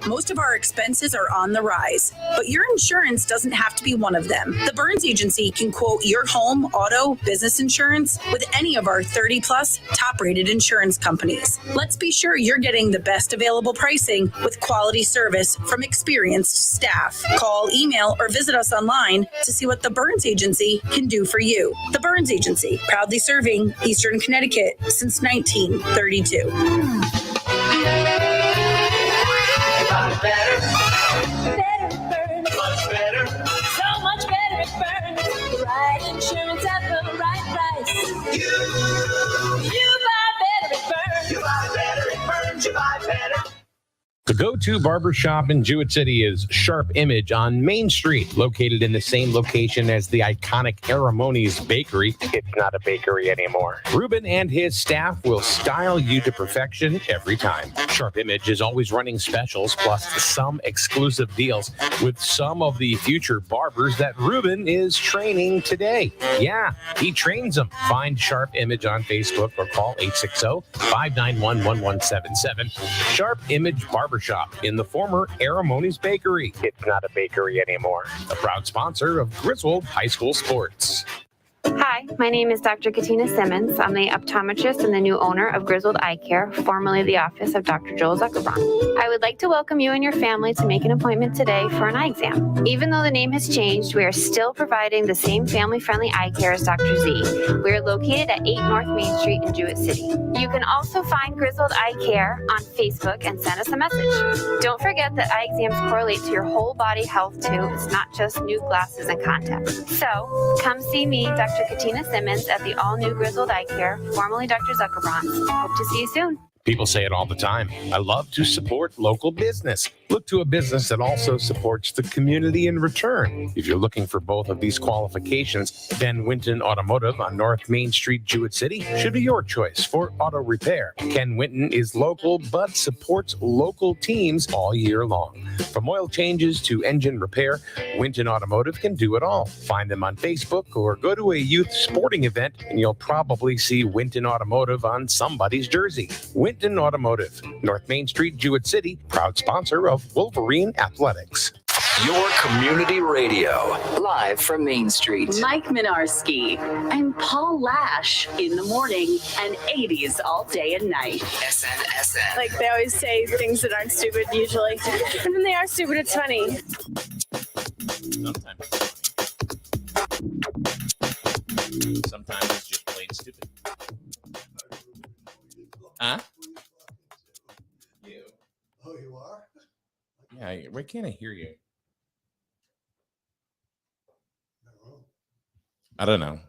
Most of our expenses are on the rise, but your insurance doesn't have to be one of them. The Burns Agency can quote your home, auto, business insurance with any of our 30-plus top-rated insurance companies. Let's be sure you're getting the best available pricing with quality service from experienced staff. Call, email, or visit us online to see what the Burns Agency can do for you. The Burns Agency, proudly serving Eastern Connecticut since 1932. Better Burns. Much better. So much better it burns. The right insurance at the right price. You buy better it burns. You buy better it burns. You buy better. The go-to barbershop in Jewett City is Sharp Image on Main Street, located in the same location as the iconic Aramoni's Bakery. It's not a bakery anymore. Ruben and his staff will style you to perfection every time. Sharp Image is always running specials, plus some exclusive deals with some of the future barbers that Ruben is training today. Yeah, he trains them. Find Sharp Image on Facebook or call 860-591-1177. Sharp Image Barbershop in the former Aramoni's Bakery. It's not a bakery anymore. A proud sponsor of Griswold High School Sports. Hi, my name is Dr. Katina Simmons. I'm the optometrist and the new owner of Griswold Eye Care, formerly the office of Dr. Joel Zuckerbrand. I would like to welcome you and your family to make an appointment today for an eye exam. Even though the name has changed, we are still providing the same family-friendly eye care as Dr. Z. We are located at 8 North Main Street in Jewett City. You can also find Griswold Eye Care on Facebook and send us a message. Don't forget that eye exams correlate to your whole body health too. It's not just new glasses and contacts. So, come see me, Dr. Katina Simmons at the all-new Griswold Eye Care, formerly Dr. Zuckerbrand. Hope to see you soon. People say it all the time. I love to support local business. Look to a business that also supports the community in return. If you're looking for both of these qualifications, then Winton Automotive on North Main Street, Jewett City should be your choice for auto repair. Ken Winton is local, but supports local teams all year long. From oil changes to engine repair, Winton Automotive can do it all. Find them on Facebook or go to a youth sporting event and you'll probably see Winton Automotive on somebody's jersey. Winton Automotive, North Main Street, Jewett City, proud sponsor of Wolverine Athletics. Your community radio, live from Main Street. Mike Minarski and Paul Lash in the morning and 80s all day and night. SNSN. Like they always say things that aren't stupid usually. And when they are stupid, it's funny. Sometimes it's just plain stupid. Huh? You. Oh, you are? Yeah, why can't I hear you? I don't know.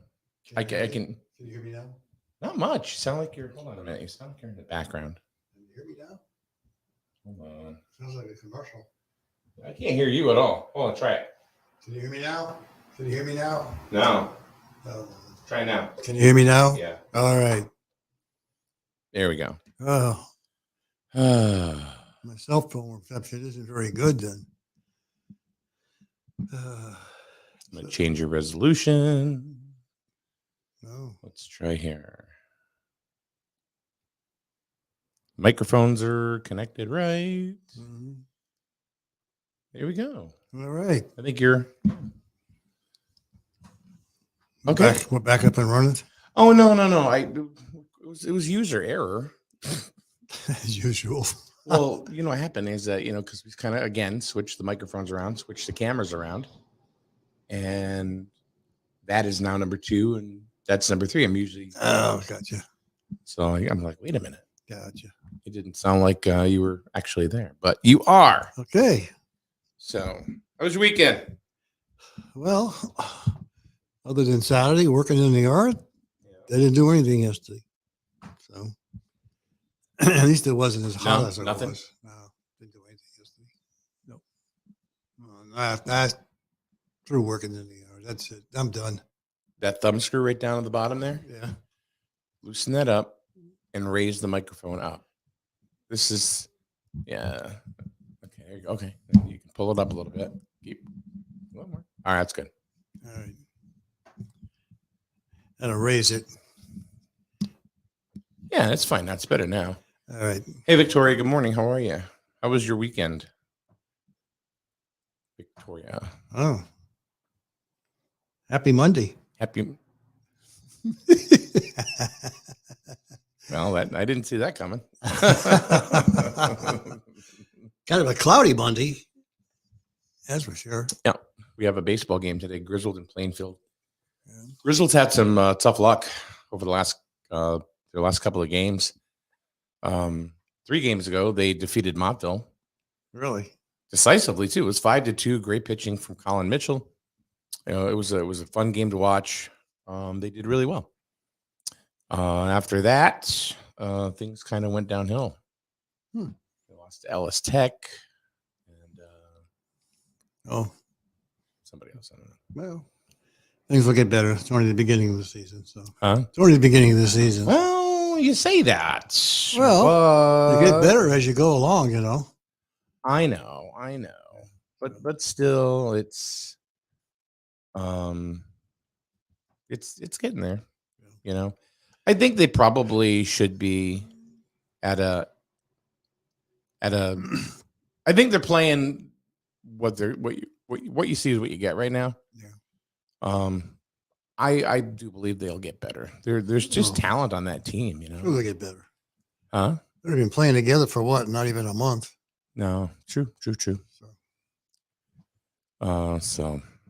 I can. Can you hear me now? Not much. You sound like you're. Hold on a minute. You sound like you're in the background. Can you hear me now? Hold on. Sounds like a commercial. I can't hear you at all. Hold on. Try it. Can you hear me now? Can you hear me now? No. Oh. Try now. Can you hear me now? Yeah. All right. There we go. Oh. My cell phone reception isn't very good then. I'm gonna change your resolution. No. Let's try here. Microphones are connected, right? Mm-hmm. There we go. All right. I think you're okay. We're back up and running. Oh no. It was user error. As usual. Well, what happened is that, because we kind of, again, switched the microphones around, switched the cameras around, and that is now number 2, and that's number 3. I'm usually. Oh, gotcha. So I'm like, wait a minute. Gotcha. It didn't sound like you were actually there, but you are. Okay. So, how was your weekend? Well, other than Saturday, working in the yard, they didn't do anything yesterday. So, at least it wasn't as hot as it nothing. was. No, didn't do anything yesterday. Nope. That's through working in the yard. That's it. I'm done. That thumb screw right down at the bottom there? Yeah. Loosen that up and raise the microphone up. This is, yeah. Okay, there you go. Okay. You can pull it up a little bit. Keep a little more. All right, that's good. All right. And I'll raise it. Yeah, that's fine. That's better now. All right. Hey, Victoria. Good morning. How are you? How was your weekend, Victoria? Oh, happy Monday. Happy. Well, I didn't see that coming. Kind of a cloudy Monday. That's for sure. Yeah, we have a baseball game today. Griswold and Plainfield. Yeah. Griswold's had some tough luck over their last couple of games. 3 games ago, they defeated Montville Really? decisively too. It was 5-2. Great pitching from Colin Mitchell. It was a fun game to watch. They did really well. After that, things kind of went downhill. They lost to Ellis Tech and somebody else. I don't know. Well, things will get better. It's only the beginning of the season, so Huh? it's only the beginning of the season. Well, you say that. Well, you get better as you go along, you know. I know, but still, it's getting there. You know, I think they probably should be at a. I think they're playing what you see is what you get right now. Yeah. I do believe they'll get better. There's just talent on that team, you know. Sure, they get better. Huh? They've been playing together for what? Not even a month. No, true. So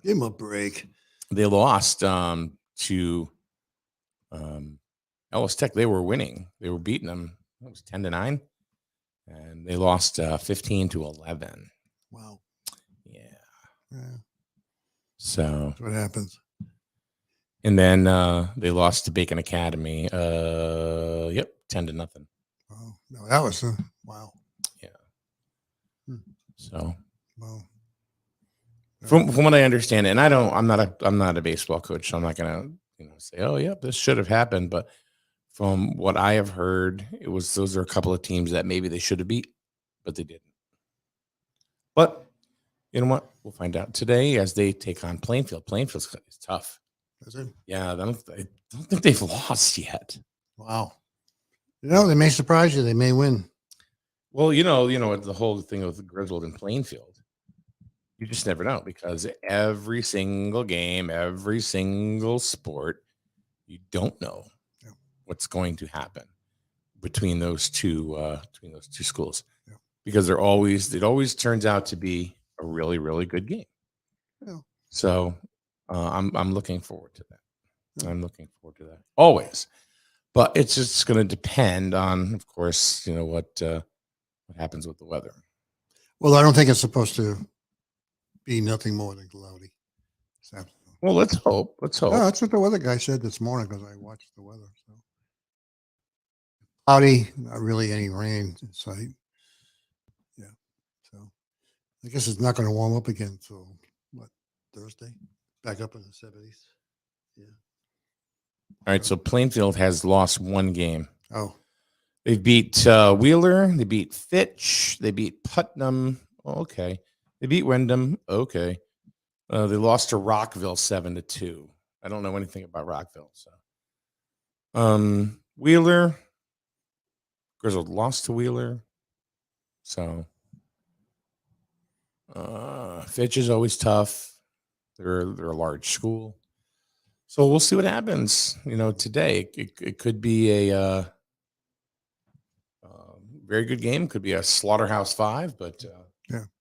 Give them a break. they lost to Ellis Tech. They were winning. They were beating them. It was 10-9, and they lost 15-11. Wow. Yeah. So that's what happens. And then they lost to Bacon Academy. 10-0. Oh, no, that was wow. Yeah. So Wow. from what I understand, and I'm not a baseball coach, so I'm not gonna say, oh yeah, this should have happened. But from what I have heard, those are a couple of teams that maybe they should have beat, but they didn't. But you know what? We'll find out today as they take on Plainfield. Plainfield's tough. Is it? Yeah, I don't think they've lost yet. Wow. They may surprise you. They may win. Well, the whole thing with Griswold and Plainfield, you just never know because every single game, every single sport, you don't know what's going to happen between those two schools because it always turns out to be a really, really good game. Yeah. So I'm looking forward to that. I'm looking forward to that always, but it's just going to depend on, of course, what happens with the weather. Well, I don't think it's supposed to be nothing more than cloudy. Well, let's hope. No, that's what the weather guy said this morning because I watched the weather. So cloudy, not really any rain in sight. Yeah. So I guess it's not going to warm up again until Thursday? Back up in the 70s. Yeah. All right. So Plainfield has lost 1 game. Oh. They beat Wheeler. They beat Fitch. They beat Putnam. Oh, okay. They beat Wyndham. Okay. They lost to Rockville 7-2. I don't know anything about Rockville. So, Wheeler. Griswold lost to Wheeler. So, Fitch is always tough. They're a large school. So we'll see what happens. Today it could be a very good game. Could be a Slaughterhouse 5, but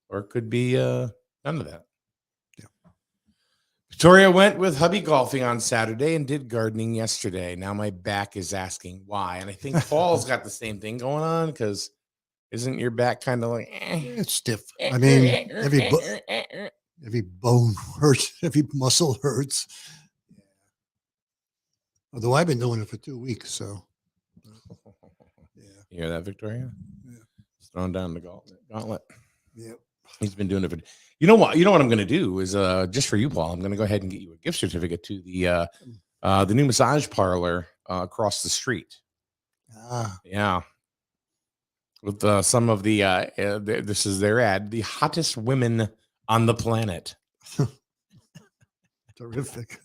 or it could be none of that. Yeah. Victoria went with hubby golfing on Saturday and did gardening yesterday. Now my back is asking why, and I think Paul's got the same thing going on because isn't your back kind of like it's stiff? I mean, every bone hurts, every muscle hurts. Although I've been doing it for 2 weeks, so yeah. You hear that, Victoria? Yeah. He's throwing down the gauntlet. Yep. He's been doing it for. You know what I'm going to do is just for you, Paul. I'm going to go ahead and get you a gift certificate to the new massage parlor across the street. Yeah. With some of the this is their ad, the hottest women on the planet. Terrific.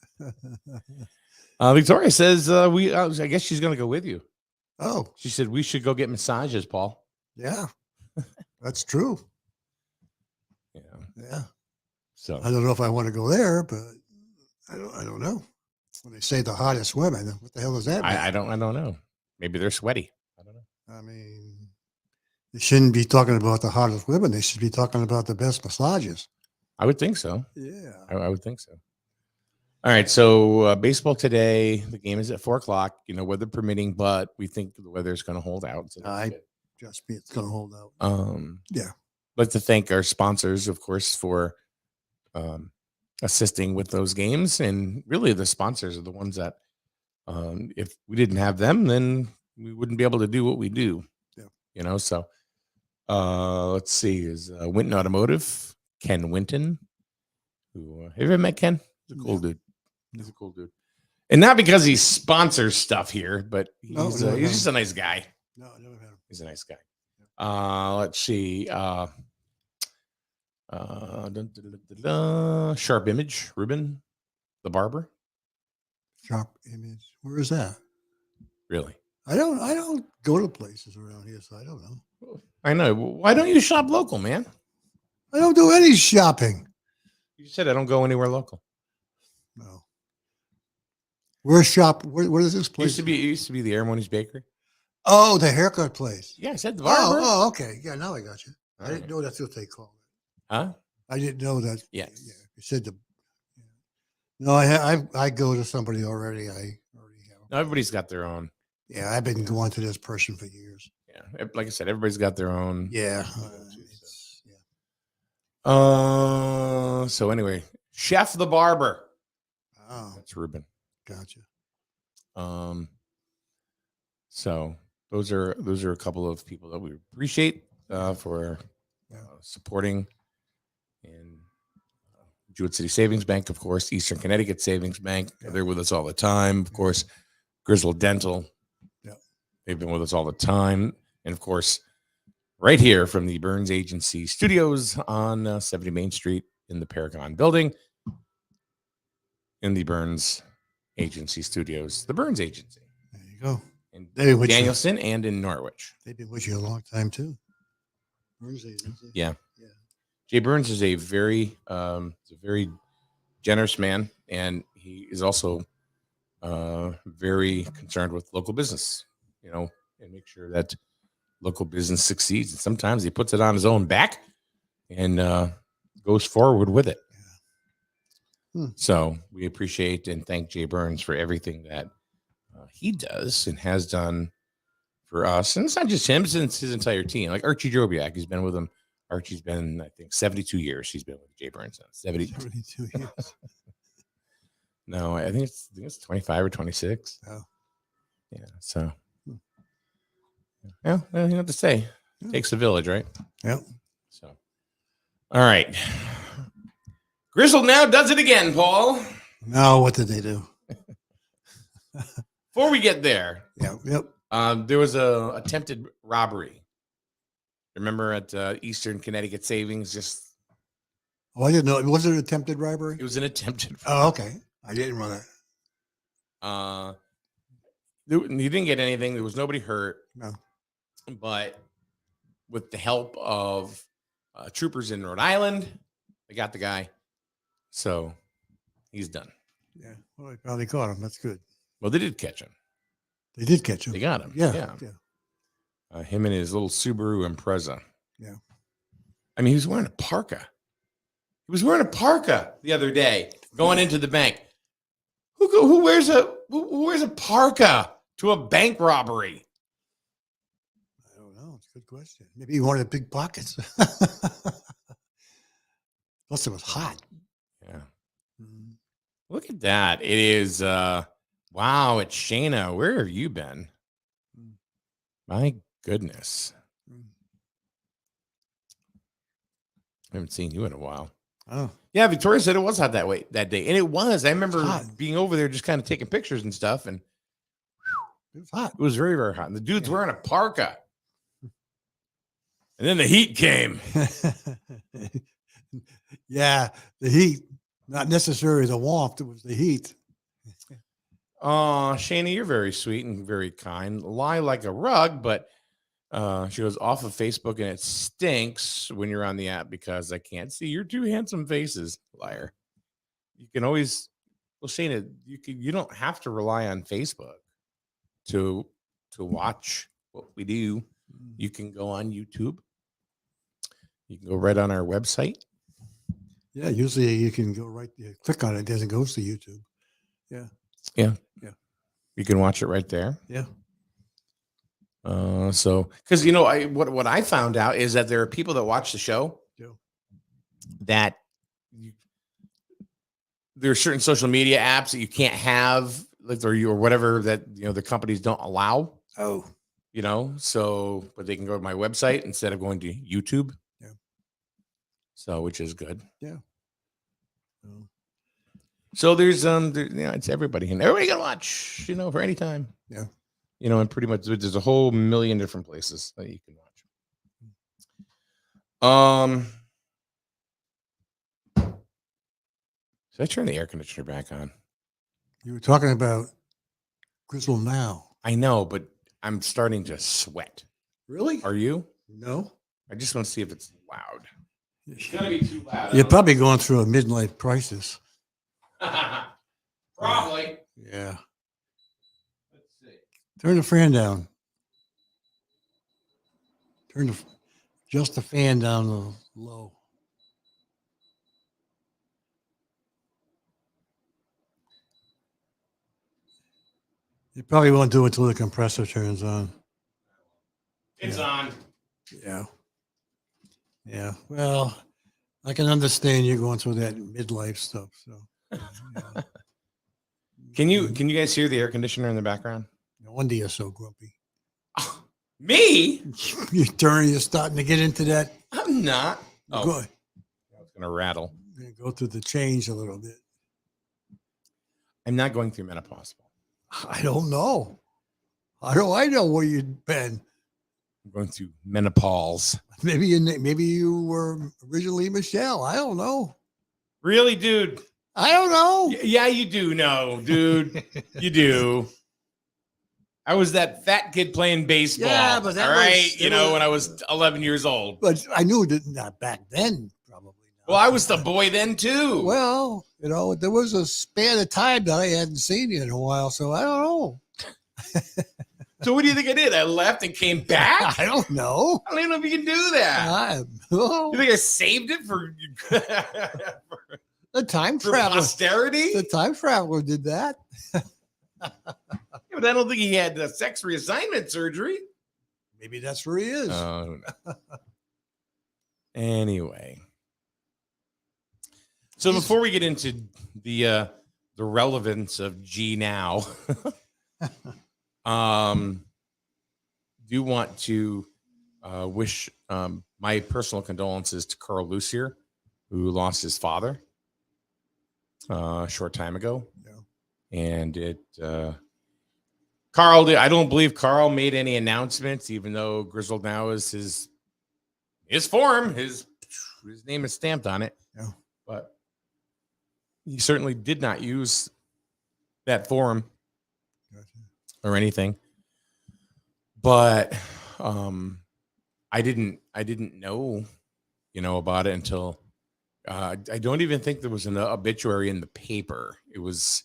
Victoria says I guess she's going to go with you. Oh, she said we should go get massages, Paul. Yeah. That's true. Yeah. Yeah. So I don't know if I want to go there, but I don't know. When they say the hottest women, what the hell does that mean? I don't know. Maybe they're sweaty. I don't know. I mean, they shouldn't be talking about the hottest women. They should be talking about the best massages. I would think so. Yeah. I would think so. All right. So baseball today, the game is at 4:00, weather permitting, but we think the weather is going to hold out. So that's good. Trust me, it's going to hold out. Yeah. I'd like to thank our sponsors, of course, for assisting with those games. And really, the sponsors are the ones that, if we didn't have them, then we wouldn't be able to do what we do. Yeah. So let's see. Is Winton Automotive, Ken Winton, who have you ever met Ken? He's a cool dude. He's a cool dude. And not because he sponsors stuff here, but he's just a nice guy. No, I never met him. He's a nice guy. Let's see. Sharp Image, Ruben, the barber. Sharp Image. Where is that? Really? I don't go to places around here, so I don't know. I know. Why don't you shop local, man? I don't do any shopping. You said I don't go anywhere local. No. Where's shop? What is this place? It used to be the Airmonies Bakery. Oh, the haircut place. Yeah, I said the barber. Oh, okay. Yeah, now I got you. All I didn't know that's what they call it. Huh? I didn't know that. Yes. Yeah, you said the. No, I go to somebody already. I already have. No, everybody's got their own. Yeah, I've been going to this person for years. Yeah, like I said, everybody's got their own. Yeah. So anyway, Chef the Barber. Oh, That's Ruben. gotcha. So those are a couple of people that we appreciate for supporting, and Jewett City Savings Bank, of course, Eastern Connecticut Savings Bank. Yeah. They're with us all the time. Of course, Griswold Dental. Yeah. They've been with us all the time. And of course, right here from the Burns Agency Studios on 70 Main Street in the Paragon Building, in the Burns Agency Studios, the Burns Agency. There you go. In David, Danielson and in Norwich. They've been with you a long time too. Yeah. Jay Burns is a very generous man, and he is also very concerned with local business, and make sure that local business succeeds. And sometimes he puts it on his own back and goes forward with it. So we appreciate and thank Jay Burns for everything that he does and has done for us. And it's not just him, it's his entire team. Like Archie Drobiak, he's been with him. Archie's been, I think, 72 years. He's been with Jay Burns now. 72 years. No, I think it's 25 or 26. Oh. Yeah. So, well, you know what to say. It takes a village, right? Yep. So, all right. Griswold Now does it again, Paul. Now, what did they do? Before we get there, Yep. There was a attempted robbery. Remember at Eastern Connecticut Savings? Oh, I didn't know. Was it an attempted robbery? It was an attempted robbery. Oh, okay. I didn't run that. You didn't get anything. There was nobody hurt. No. But with the help of troopers in Rhode Island, they got the guy. So he's done. Yeah. Well, they finally caught him. That's good. Well, they did catch him. They did catch him. They got him. Yeah. Him and his little Subaru Impreza. Yeah. I mean, he was wearing a parka. He was wearing a parka the other day going into the bank. Who wears a parka to a bank robbery? I don't know. It's a good question. Maybe he wanted big pockets. Plus, it was hot. Yeah. Look at that. It is, wow, it's Shayna. Where have you been? My goodness. I haven't seen you in a while. Oh. Yeah, Victoria said it was hot that day. And it was. I remember being over there just kind of taking pictures and stuff. And it was hot. It was very, very hot. And the dude's wearing a parka. And then the heat came. Yeah, the heat. Not necessarily the warmth. It was the heat. Oh, Shana, you're very sweet and very kind. Lie like a rug, but She goes off of Facebook, and it stinks when you're on the app because I can't see your two handsome faces. Liar. You can always, well, Shayna, you don't have to rely on Facebook to watch what we do. You can go on YouTube. You can go right on our website. Yeah, usually you can go right there, click on it. It doesn't go to YouTube. Yeah. You can watch it right there. Yeah. So because what I found out is that there are people that watch the show that there are certain social media apps that you can't have, like, or whatever that the companies don't allow. Oh. So but they can go to my website instead of going to YouTube. Yeah. So which is good. Yeah. So there's it's everybody, and everybody can watch, for any time. Yeah. And pretty much there's a whole million different places that you can watch. Should I turn the air conditioner back on? You were talking about Griswold Now. I know, but I'm starting to sweat. Really? Are you? No. I just want to see if it's loud. It's gonna be too loud. You're probably going through a midlife crisis. Probably. Yeah. Let's see. Turn the fan down. Just the fan down low. You probably won't do it until the compressor turns on. It's on. Yeah. Yeah. Well, I can understand you going through that midlife stuff. So, yeah. Can you guys hear the air conditioner in the background? No wonder you're so grumpy. Me? You're starting to get into that. I'm not. Oh, Good. It's gonna rattle. Go through the change a little bit. I'm not going through menopause. I don't know. How do I know where you've been? I'm going through menopause. Maybe you were originally Michelle. I don't know. Really, dude? I don't know. Yeah, you do know, dude. You do. I was that fat kid playing baseball. Yeah, but that all right, was, when I was 11 years old. But I knew that not back then, probably. Not. Well, I was the boy then too. Well, there was a span of time that I hadn't seen you in a while, so I don't know. So what do you think I did? I left and came back? I don't know. I don't even know if you can do that. You think I saved it for the time traveler? Posterity? The time traveler did that. But I don't think he had sex reassignment surgery. Maybe that's where he is. Anyway. So before we get into the relevance of G Now, do want to wish my personal condolences to Carl Lucier, who lost his father a short time ago. Yeah. And I don't believe Carl made any announcements, even though Griswold Now is his form, his name is stamped on it. Yeah. But he certainly did not use that forum or anything. But I didn't know, about it until I don't even think there was an obituary in the paper. It was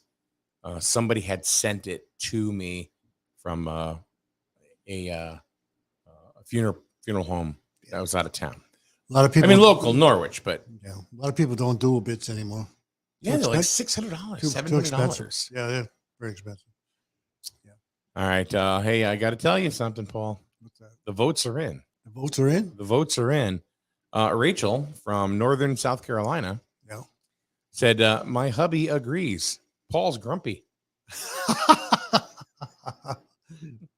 somebody had sent it to me from a funeral home that was out of town. A lot of people. Local Norwich, but yeah, a lot of people don't do obits anymore. Yeah, they're like $600, $700. Yeah, they're very expensive. Yeah. All right. Hey, I got to tell you something, Paul. What's that? The votes are in. The votes are in? The votes are in. Rachel from Northern South Carolina said, my hubby agrees. Paul's grumpy.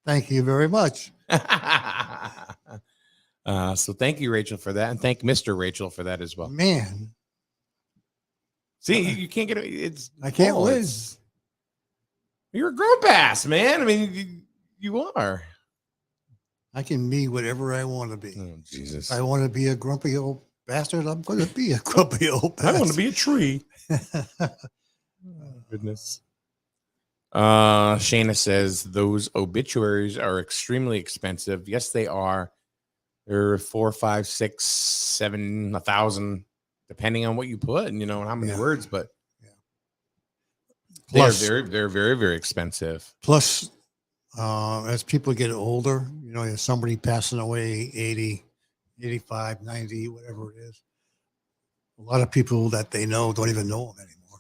Thank you very much. So thank you, Rachel, for that. And thank Mr. Rachel for that as well. Man. See, you can't get it. I can't win. You're a grump ass, man. You are. I can be whatever I want to be. Oh, Jesus. I want to be a grumpy old bastard. I'm going to be a grumpy old bastard. I want to be a tree. Oh, goodness. Shayna says those obituaries are extremely expensive. Yes, they are. They're 4, 5, 6, 7, 1,000, depending on what you put and how many words. But they're very, very expensive. Plus, as people get older, there's somebody passing away 80, 85, 90, whatever it is. A lot of people that they know don't even know them anymore.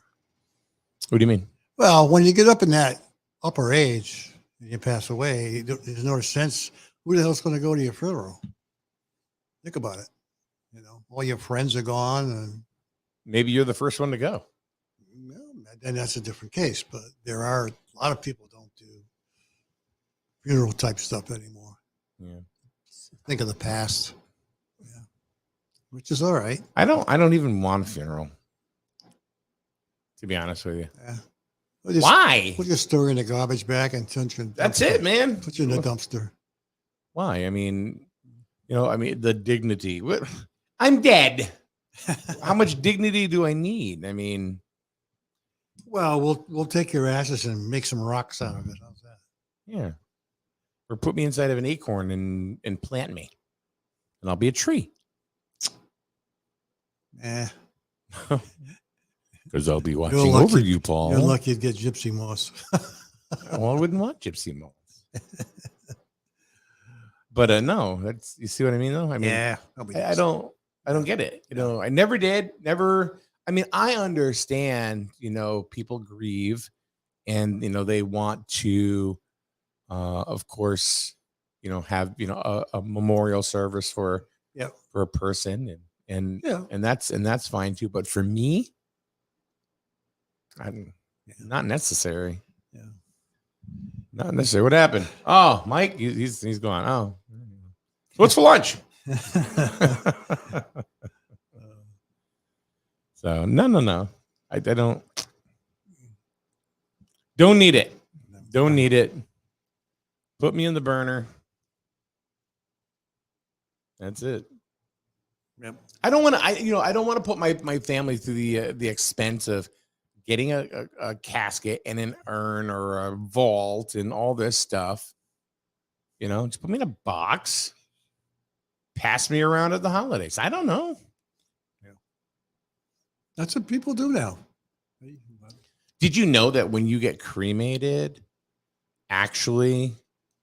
What do you mean? Well, when you get up in that upper age and you pass away, there's no sense. Who the hell's going to go to your funeral? Think about it. All your friends are gone, and maybe you're the first one to go. Well, then that's a different case. But there are a lot of people don't do funeral type stuff anymore. Yeah. Think of the past. Yeah. Which is all right. I don't even want a funeral, to be honest with you. Yeah. Why? Put your story in the garbage bag and that's it, man. Put you in the dumpster. Why? I mean, the dignity. I'm dead. How much dignity do I need? I mean, well, we'll take your ashes and make some rocks out of it. How's that? Yeah. Or put me inside of an acorn and plant me, and I'll be a tree. Because I'll be watching over you, Paul. You're lucky you'd get gypsy moss. Well, I wouldn't want gypsy moss. But no, you see what I mean, though. I mean, yeah, I don't get it. I never did. Never. I mean, I understand. People grieve, and they want to, of course, have a memorial service for a person, and that's fine too. But for me, not necessary. Yeah. Not necessary. What happened? Oh, Mike, he's gone. Oh, what's for lunch? So no. I don't need it. Don't need it. Put me in the burner. That's it. Yep. I don't want to. I don't want to put my family through the expense of getting a casket and an urn or a vault and all this stuff. Just put me in a box. Pass me around at the holidays. I don't know. Yeah. That's what people do now. Did you know that when you get cremated, actually,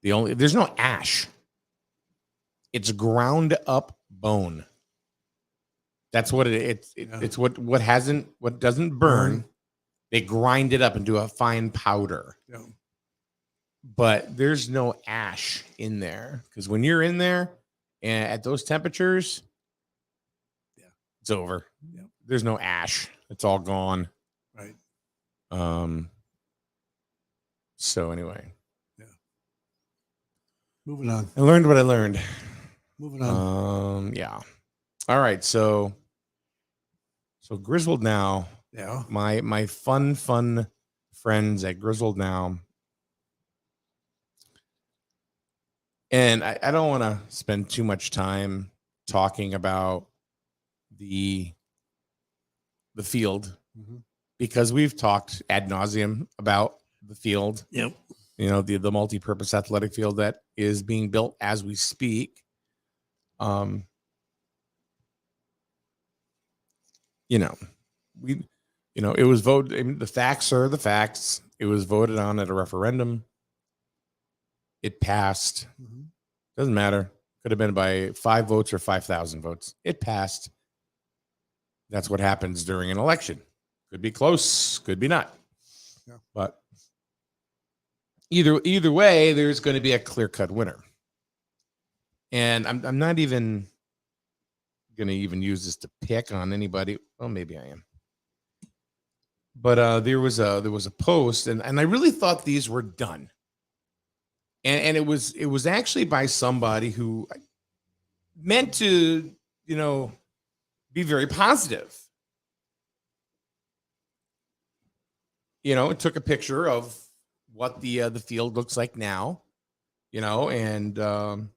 there's no ash. It's ground up bone. That's what it's what doesn't burn. They grind it up into a fine powder. Yeah. But there's no ash in there, because when you're in there and at those temperatures, it's over. Yeah. There's no ash. It's all gone. Right. So anyway. Yeah. Moving on. I learned what I learned. Moving on. Yeah. All right. So Griswold Now. Yeah. My fun friends at Griswold Now. And I don't want to spend too much time talking about the field, because we've talked ad nauseum about the field. Yep. The multi-purpose athletic field that is being built as we speak. It was voted. I mean, the facts are the facts. It was voted on at a referendum. It passed. Doesn't matter. Could have been by 5 votes or 5,000 votes. It passed. That's what happens during an election. Could be close, could be not. Yeah. But either way, there's going to be a clear-cut winner. And I'm not even going to use this to pick on anybody. Well, maybe I am. But there was a post, and I really thought these were done. And it was actually by somebody who meant to, be very positive. It took a picture of what the field looks like now, and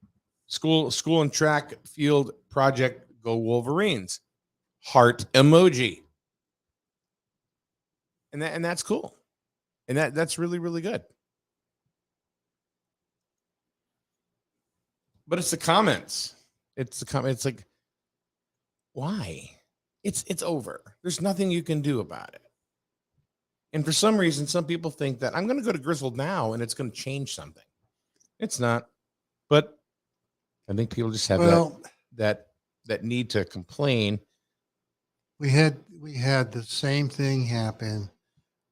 school and track field project, go Wolverines, heart emoji. And that's cool. And that's really, really good. But it's the comments. It's the comment. It's like, why? It's over. There's nothing you can do about it. And for some reason, some people think that I'm going to go to Griswold Now and it's going to change something. It's not. But I think people just have that need to complain. We had the same thing happen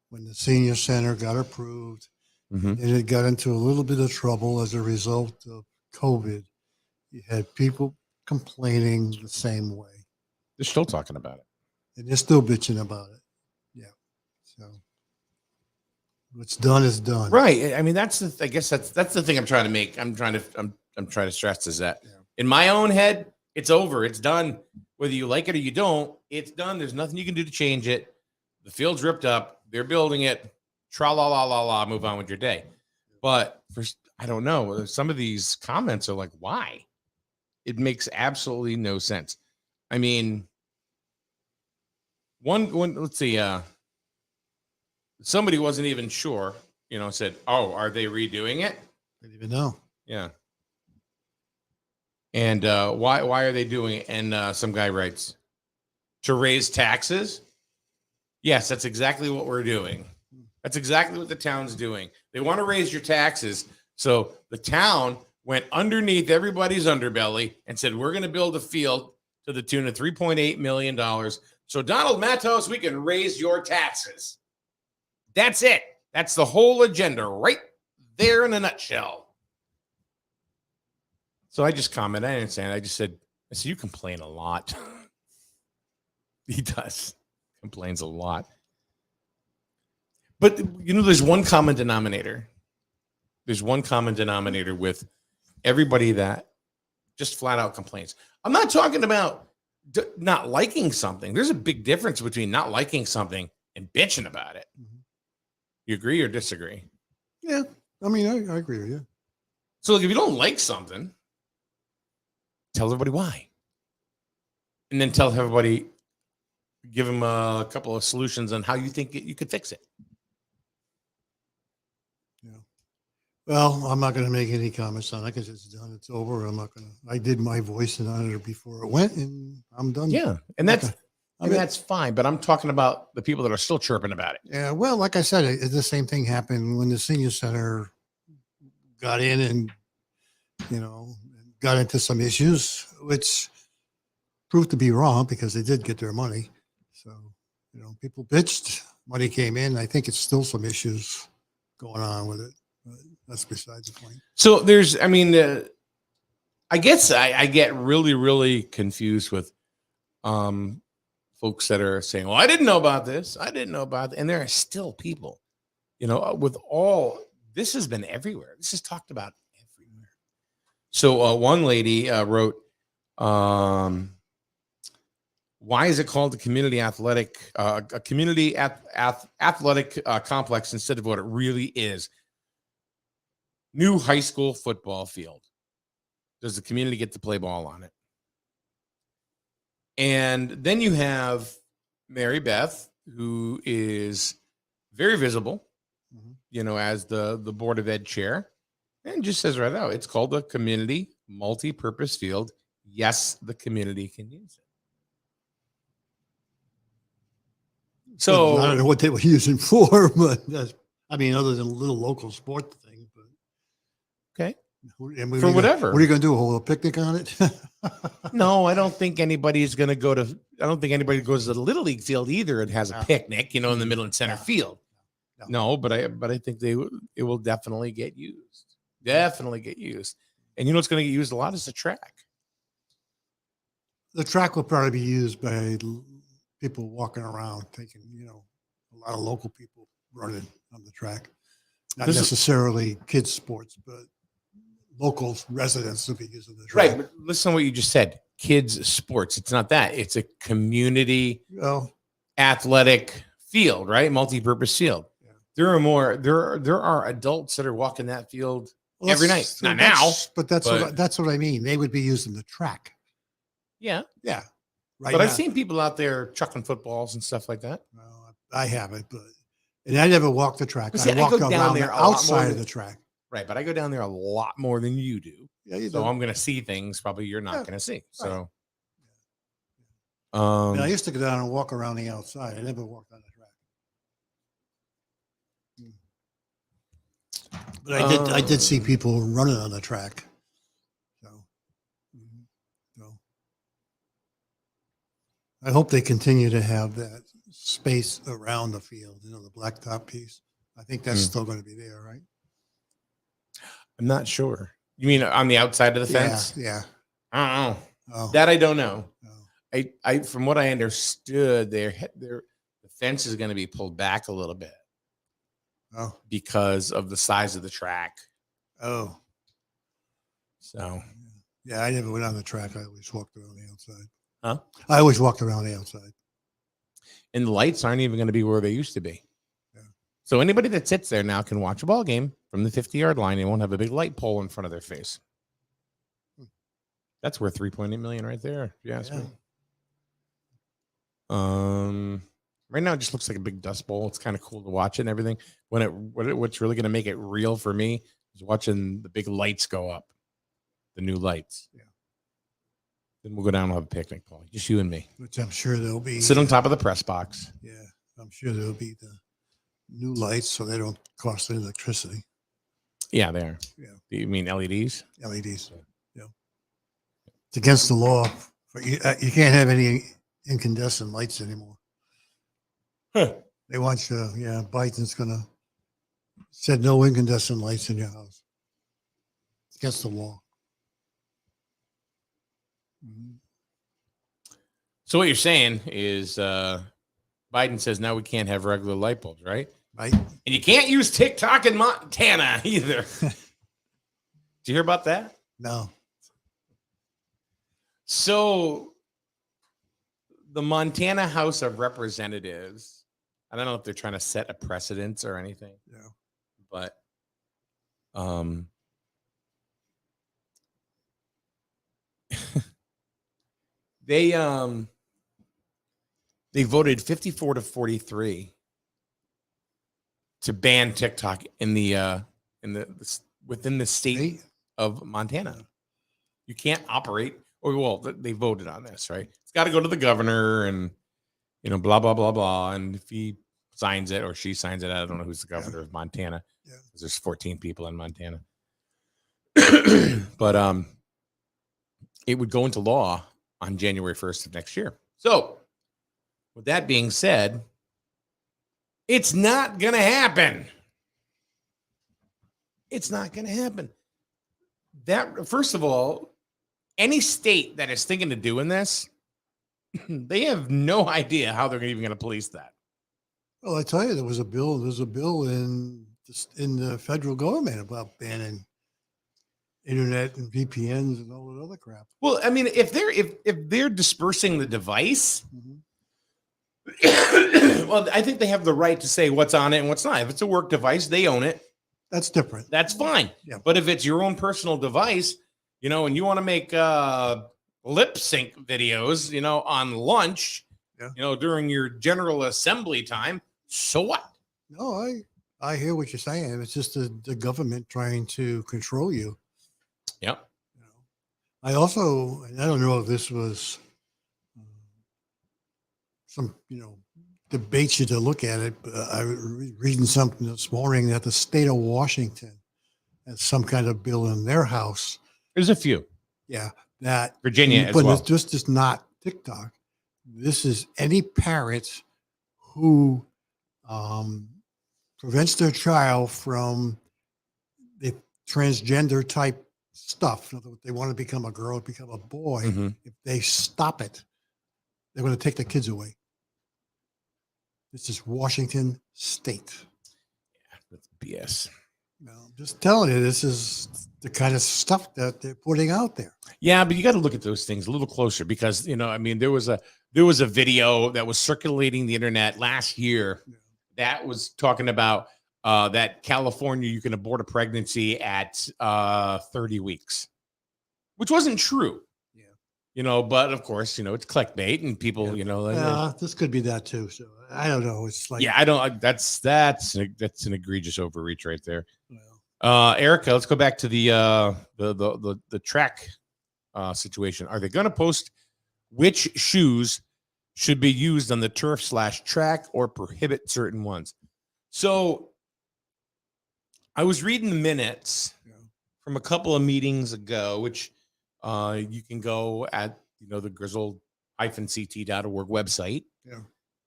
when the senior center got approved, and it got into a little bit of trouble as a result of COVID. You had people complaining the same way. They're still talking about it. And they're still bitching about it. Yeah. So what's done is done. Right. I mean, I guess that's the thing I'm trying to make. I'm trying to stress is that in my own head, it's over. It's done. Whether you like it or you don't, it's done. There's nothing you can do to change it. The field's ripped up. They're building it. Tra la la la la. Move on with your day. But I don't know. Some of these comments are like, why? It makes absolutely no sense. I mean, one let's see. Somebody wasn't even sure. Said, "Oh, are they redoing it?" I didn't even know. Yeah. And why are they doing it? And some guy writes, to raise taxes. Yes, that's exactly what we're doing. That's exactly what the town's doing. They want to raise your taxes. So the town went underneath everybody's underbelly and said, we're going to build a field to the tune of $3.8 million. So Donald Matos, we can raise your taxes. That's it. That's the whole agenda right there in a nutshell. So I just commented. I didn't say it. I said, you complain a lot. He does. Complains a lot. But, there's one common denominator. There's one common denominator with everybody that just flat out complains. I'm not talking about not liking something. There's a big difference between not liking something and bitching about it. Mm-hmm. You agree or disagree? Yeah. I mean, I agree with you. So if you don't like something, tell everybody why. And then tell everybody, give them a couple of solutions on how you think you could fix it. Yeah. Well, I'm not going to make any comments on it because it's done. It's over. I did my voice on it before it went, and I'm done. Yeah. And that's fine. But I'm talking about the people that are still chirping about it. Yeah. Well, like I said, the same thing happened when the senior center got in and, got into some issues, which proved to be wrong because they did get their money. So, people bitched, money came in. I think it's still some issues going on with it, but that's besides the point. So I guess I get really, really confused with folks that are saying, well, I didn't know about this. I didn't know about that. And there are still people, with all, this has been everywhere. This is talked about everywhere. So one lady wrote, why is it called a community athletic complex instead of what it really is? New high school football field. Does the community get to play ball on it? And then you have Mary Beth, who is very visible, as the Board of Ed chair, and just says right out, it's called a community multi-purpose field. Yes, the community can use it. So I don't know what they were using for, but other than a little local sport thing. But okay, for whatever. What are you going to do? Hold a picnic on it? No, I don't think anybody's going to go to. I don't think anybody goes to the Little League field either. It has a picnic, in the middle and center field. No, but I think it will definitely get used. Definitely get used. And what's going to get used a lot is the track. The track will probably be used by people walking around, taking, a lot of local people running on the track. Not necessarily kids' sports, but local residents will be using the track. Right, but listen to what you just said. Kids' sports. It's not that. It's a community athletic field, right? Multi-purpose field. Yeah. There are adults that are walking that field every night. Not now. But that's what I mean. They would be using the track. Yeah. Yeah. Right. But I've seen people out there chucking footballs and stuff like that. Well, I haven't, but And I never walked the track. See, I walked I go down around there the a lot more outside of than- the track. Right, but I go down there a lot more than you do. Yeah, you So do. I'm going to see things probably you're not Yeah, going to see. right. So, I used to go down and walk around the outside. I never walked on the track. But I did see people running on the track. So I hope they continue to have that space around the field, the blacktop piece. I think that's still going to be there, right? I'm not sure. You mean on the outside of the fence? Yeah. I don't know. Oh. That I don't know. Oh. I from what I understood, the fence is going to be pulled back a little bit. Oh. Because of the size of the track. Oh. So. Yeah, I never went on the track. I always walked around the outside. Huh? I always walked around the outside. And the lights aren't even going to be where they used to be. Yeah. So anybody that sits there now can watch a ball game from the 50-yard line and won't have a big light pole in front of their face. That's worth $3.8 million right there. Yeah. Right now it just looks like a big dust bowl. It's kind of cool to watch it and everything. What's really going to make it real for me is watching the big lights go up, the new lights. Yeah. Then we'll go down and have a picnic, Paul. Just you and me. Which I'm sure there'll be. Sit on top of the press box. Yeah, I'm sure there'll be the new lights so they don't cost any electricity. Yeah, they are. Yeah. You mean LEDs? LEDs. Yeah. It's against the law. You can't have any incandescent lights anymore. Huh. They want you. Yeah, Biden's gonna said no incandescent lights in your house. It's against the law. Mm-hmm. So what you're saying is Biden says now we can't have regular light bulbs, right? Right. And you can't use TikTok in Montana either. Did you hear about that? No. So the Montana House of Representatives, I don't know if they're trying to set a precedence or anything. Yeah. But they voted 54-43 to ban TikTok in the within the state of Montana. You can't operate, or well, they voted on this, right? It's got to go to the governor and blah blah blah blah, and if he signs it or she signs it, I don't know who's the governor of Montana. Yeah. There's 14 people in Montana. But it would go into law on January 1st of next year. So with that being said, it's not going to happen. It's not going to happen. That, first of all, any state that is thinking of doing this, they have no idea how they're even going to police that. Well, I tell you, there's a bill in the federal government about banning internet and VPNs and all that other crap. Well, I mean, if they're dispersing the device, well, I think they have the right to say what's on it and what's not. If it's a work device, they own it. That's different. That's fine. Yeah. But if it's your own personal device, and you want to make lip sync videos, on lunch, during your general assembly time, so what? No, I hear what you're saying. It's just the government trying to control you. Yep. I also, and I don't know if this was some, debate you to look at it, but I was reading something this morning that the state of Washington has some kind of bill in their house. There's a few. Yeah. That Virginia as but well. it's just not TikTok. This is any parent who prevents their child from the transgender type stuff. In other words, they want to become a girl, become a boy. Mm-hmm. If they stop it, they're going to take the kids away. This is Washington State. Yeah, that's BS. I'm just telling you, this is the kind of stuff that they're putting out there. Yeah, but you got to look at those things a little closer because there was a video that was circulating the internet last year that was talking about that California you can abort a pregnancy at 30 weeks, which wasn't true. Yeah. But of course, it's clickbait and people, This could be that too. So I don't know. It's like, I don't. That's an egregious overreach right there. well, Erica, let's go back to the track situation. Are they going to post which shoes should be used on the turf/track or prohibit certain ones? So I was reading the minutes from a couple of meetings ago, which you can go at the Griswold-CT.org website. Yeah.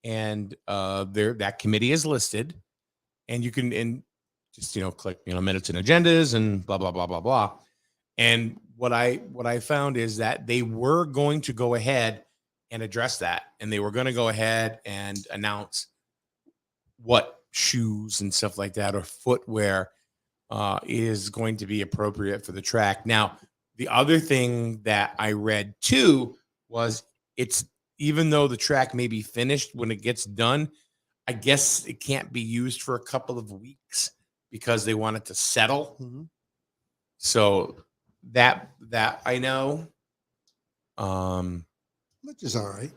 And that committee is listed, and you can just click minutes and agendas and blah blah blah blah blah. And what I found is that they were going to go ahead and address that, and they were going to go ahead and announce what shoes and stuff like that or footwear is going to be appropriate for the track. Now, the other thing that I read too was even though the track may be finished when it gets done, I guess it can't be used for a couple of weeks because they want it to settle. Mm-hmm. So that I know. Which is all right.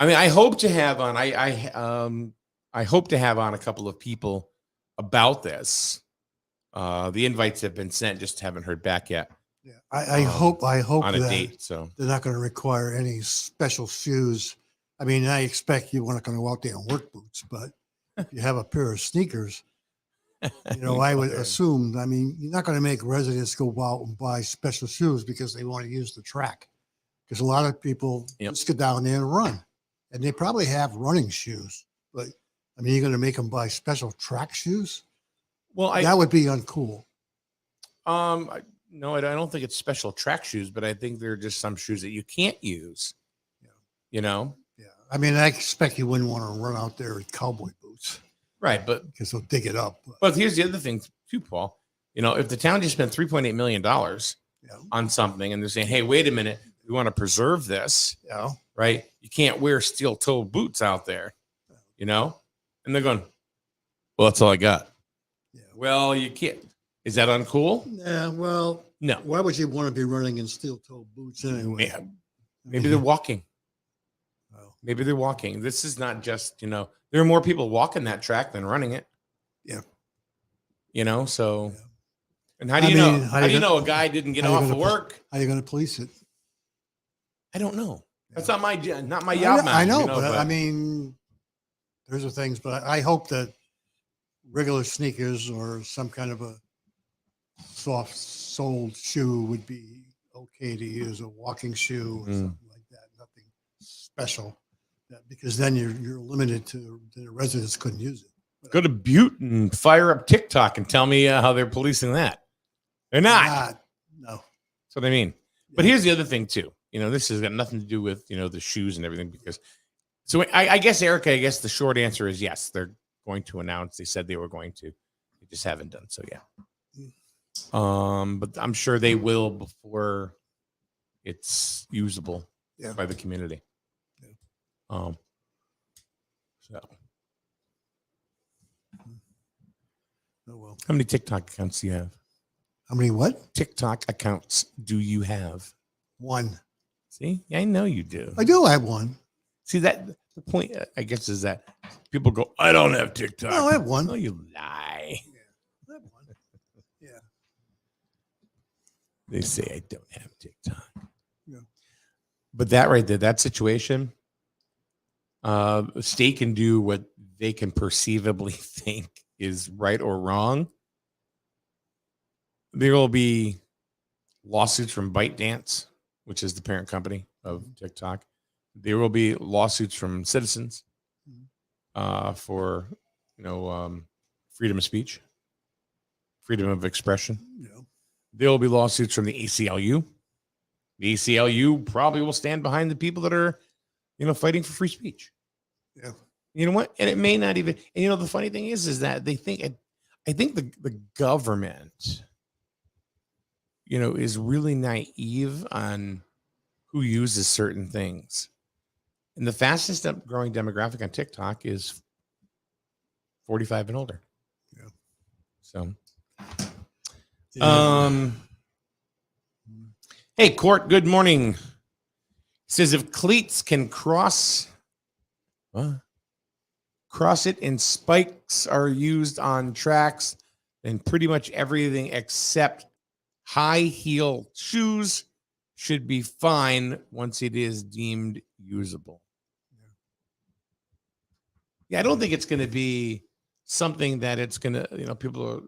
I mean, I hope to have on. I hope to have on a couple of people about this. The invites have been sent, just haven't heard back yet. Yeah, I hope on a that date. So they're not going to require any special shoes. I mean, I expect you're not going to go out there in work boots, but if you have a pair of sneakers, I would assume. I mean, you're not going to make residents go out and buy special shoes because they want to use the track. Because a lot of people just get down there and run, and they probably have running shoes. But I mean, you're going to make them buy special track shoes? Well, that would be uncool. No, I don't think it's special track shoes, but I think they're just some shoes that you can't use. Yeah. I mean, I expect you wouldn't want to run out there in cowboy boots. Right, but because they'll dig it up. But here's the other thing too, Paul. If the town just spent $3.8 million on something and they're saying, hey, wait a minute, we want to preserve this. Yeah. Right. You can't wear steel toe boots out there, and they're going, well, that's all I got. Yeah. Well, you can't. Is that uncool? Yeah. Well, no. Why would you want to be running in steel toe boots anyway? Maybe they're walking. Maybe they're walking. This is not just, there are more people walking that track than running it. Yeah. So. Yeah. And how do you know? How do you know a guy didn't get off of work? How are you going to police it? I don't know. Yeah. That's not my job. I know, but I mean, there's things. But I hope that regular sneakers or some kind of a soft-soled shoe would be okay to use, a walking shoe or something like that. Nothing special, because then you're limited to the residents couldn't use it. Go to Butte and fire up TikTok and tell me how they're policing that. They're not. No. That's what I mean. Yeah. But here's the other thing too. This has got nothing to do with, the shoes and everything so I guess, Erica, the short answer is yes, they're going to announce. They said they were going to. They just haven't done so yet. But I'm sure they will before it's usable by the community. Yeah. So. Oh, well. How many TikTok accounts do you have? How many what? TikTok accounts do you have? One. See, I know you do. I do have one. See, that the point, I guess, is that people go, I don't have TikTok. No, I have one. No, you lie. Yeah, I have one. Yeah. They say I don't have TikTok. Yeah. But that right there, that situation, the state can do what they can perceivably think is right or wrong. There will be lawsuits from ByteDance, which is the parent company of TikTok. There will be lawsuits from citizens for, freedom of speech, freedom of expression. Yeah. There will be lawsuits from the ACLU. The ACLU probably will stand behind the people that are, fighting for free speech. Yeah. You know what? And it may not even. And the funny thing is that they think. I think the government, is really naive on who uses certain things. And the fastest growing demographic on TikTok is 45 and older. Yeah. So, hey, Court, good morning. says if cleats can cross it and spikes are used on tracks, then pretty much everything except high heel shoes should be fine once it is deemed usable. Yeah, I don't think it's going to be something that it's going to, people are,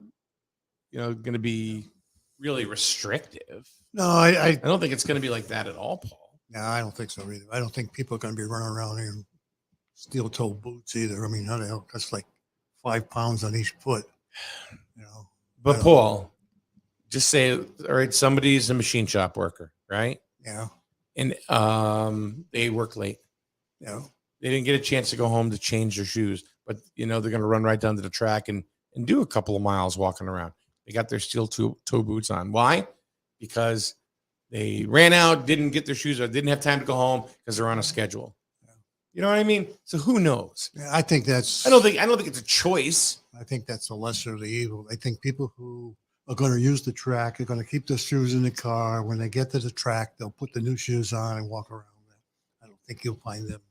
going to be really restrictive. No, I don't think it's going to be like that at all, Paul. No, I don't think so either. I don't think people are going to be running around here in steel-toe boots either. I mean, how the hell? That's like 5 pounds on each foot, But Paul, just say, all right, somebody's a machine shop worker, right? Yeah. And they work late. Yeah. They didn't get a chance to go home to change their shoes, but they're going to run right down to the track and do a couple of miles walking around. They got their steel toe boots on. Why? Because they ran out, didn't get their shoes, or didn't have time to go home because they're on a schedule. You know what I mean? So who knows? Yeah, I think that's. I don't think it's a choice. I think that's the lesser of the evil. I think people who are going to use the track are going to keep their shoes in the car. When they get to the track, they'll put the new shoes on and walk around. I don't think you'll find them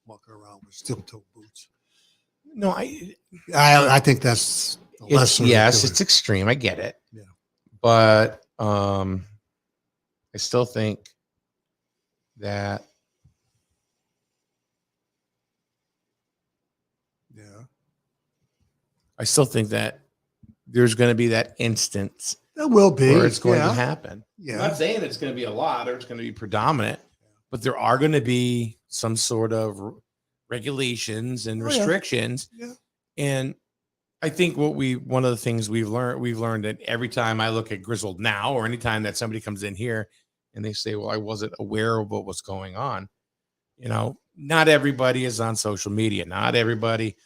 walking around with steel-toe boots. No, I think that's the lesser. Yes, it's extreme. I get it. Yeah, but I still think that. Yeah, I still think that there's going to be that instance. There will be. Where it's going to happen. Yeah. I'm not saying it's going to be a lot or it's going to be predominant, but there are going to be some sort of regulations and restrictions. Yeah. And I think one of the things we've learned that every time I look at Griswold Now, or anytime that somebody comes in here and they say, well, I wasn't aware of what was going on. Not everybody is on social media. Not everybody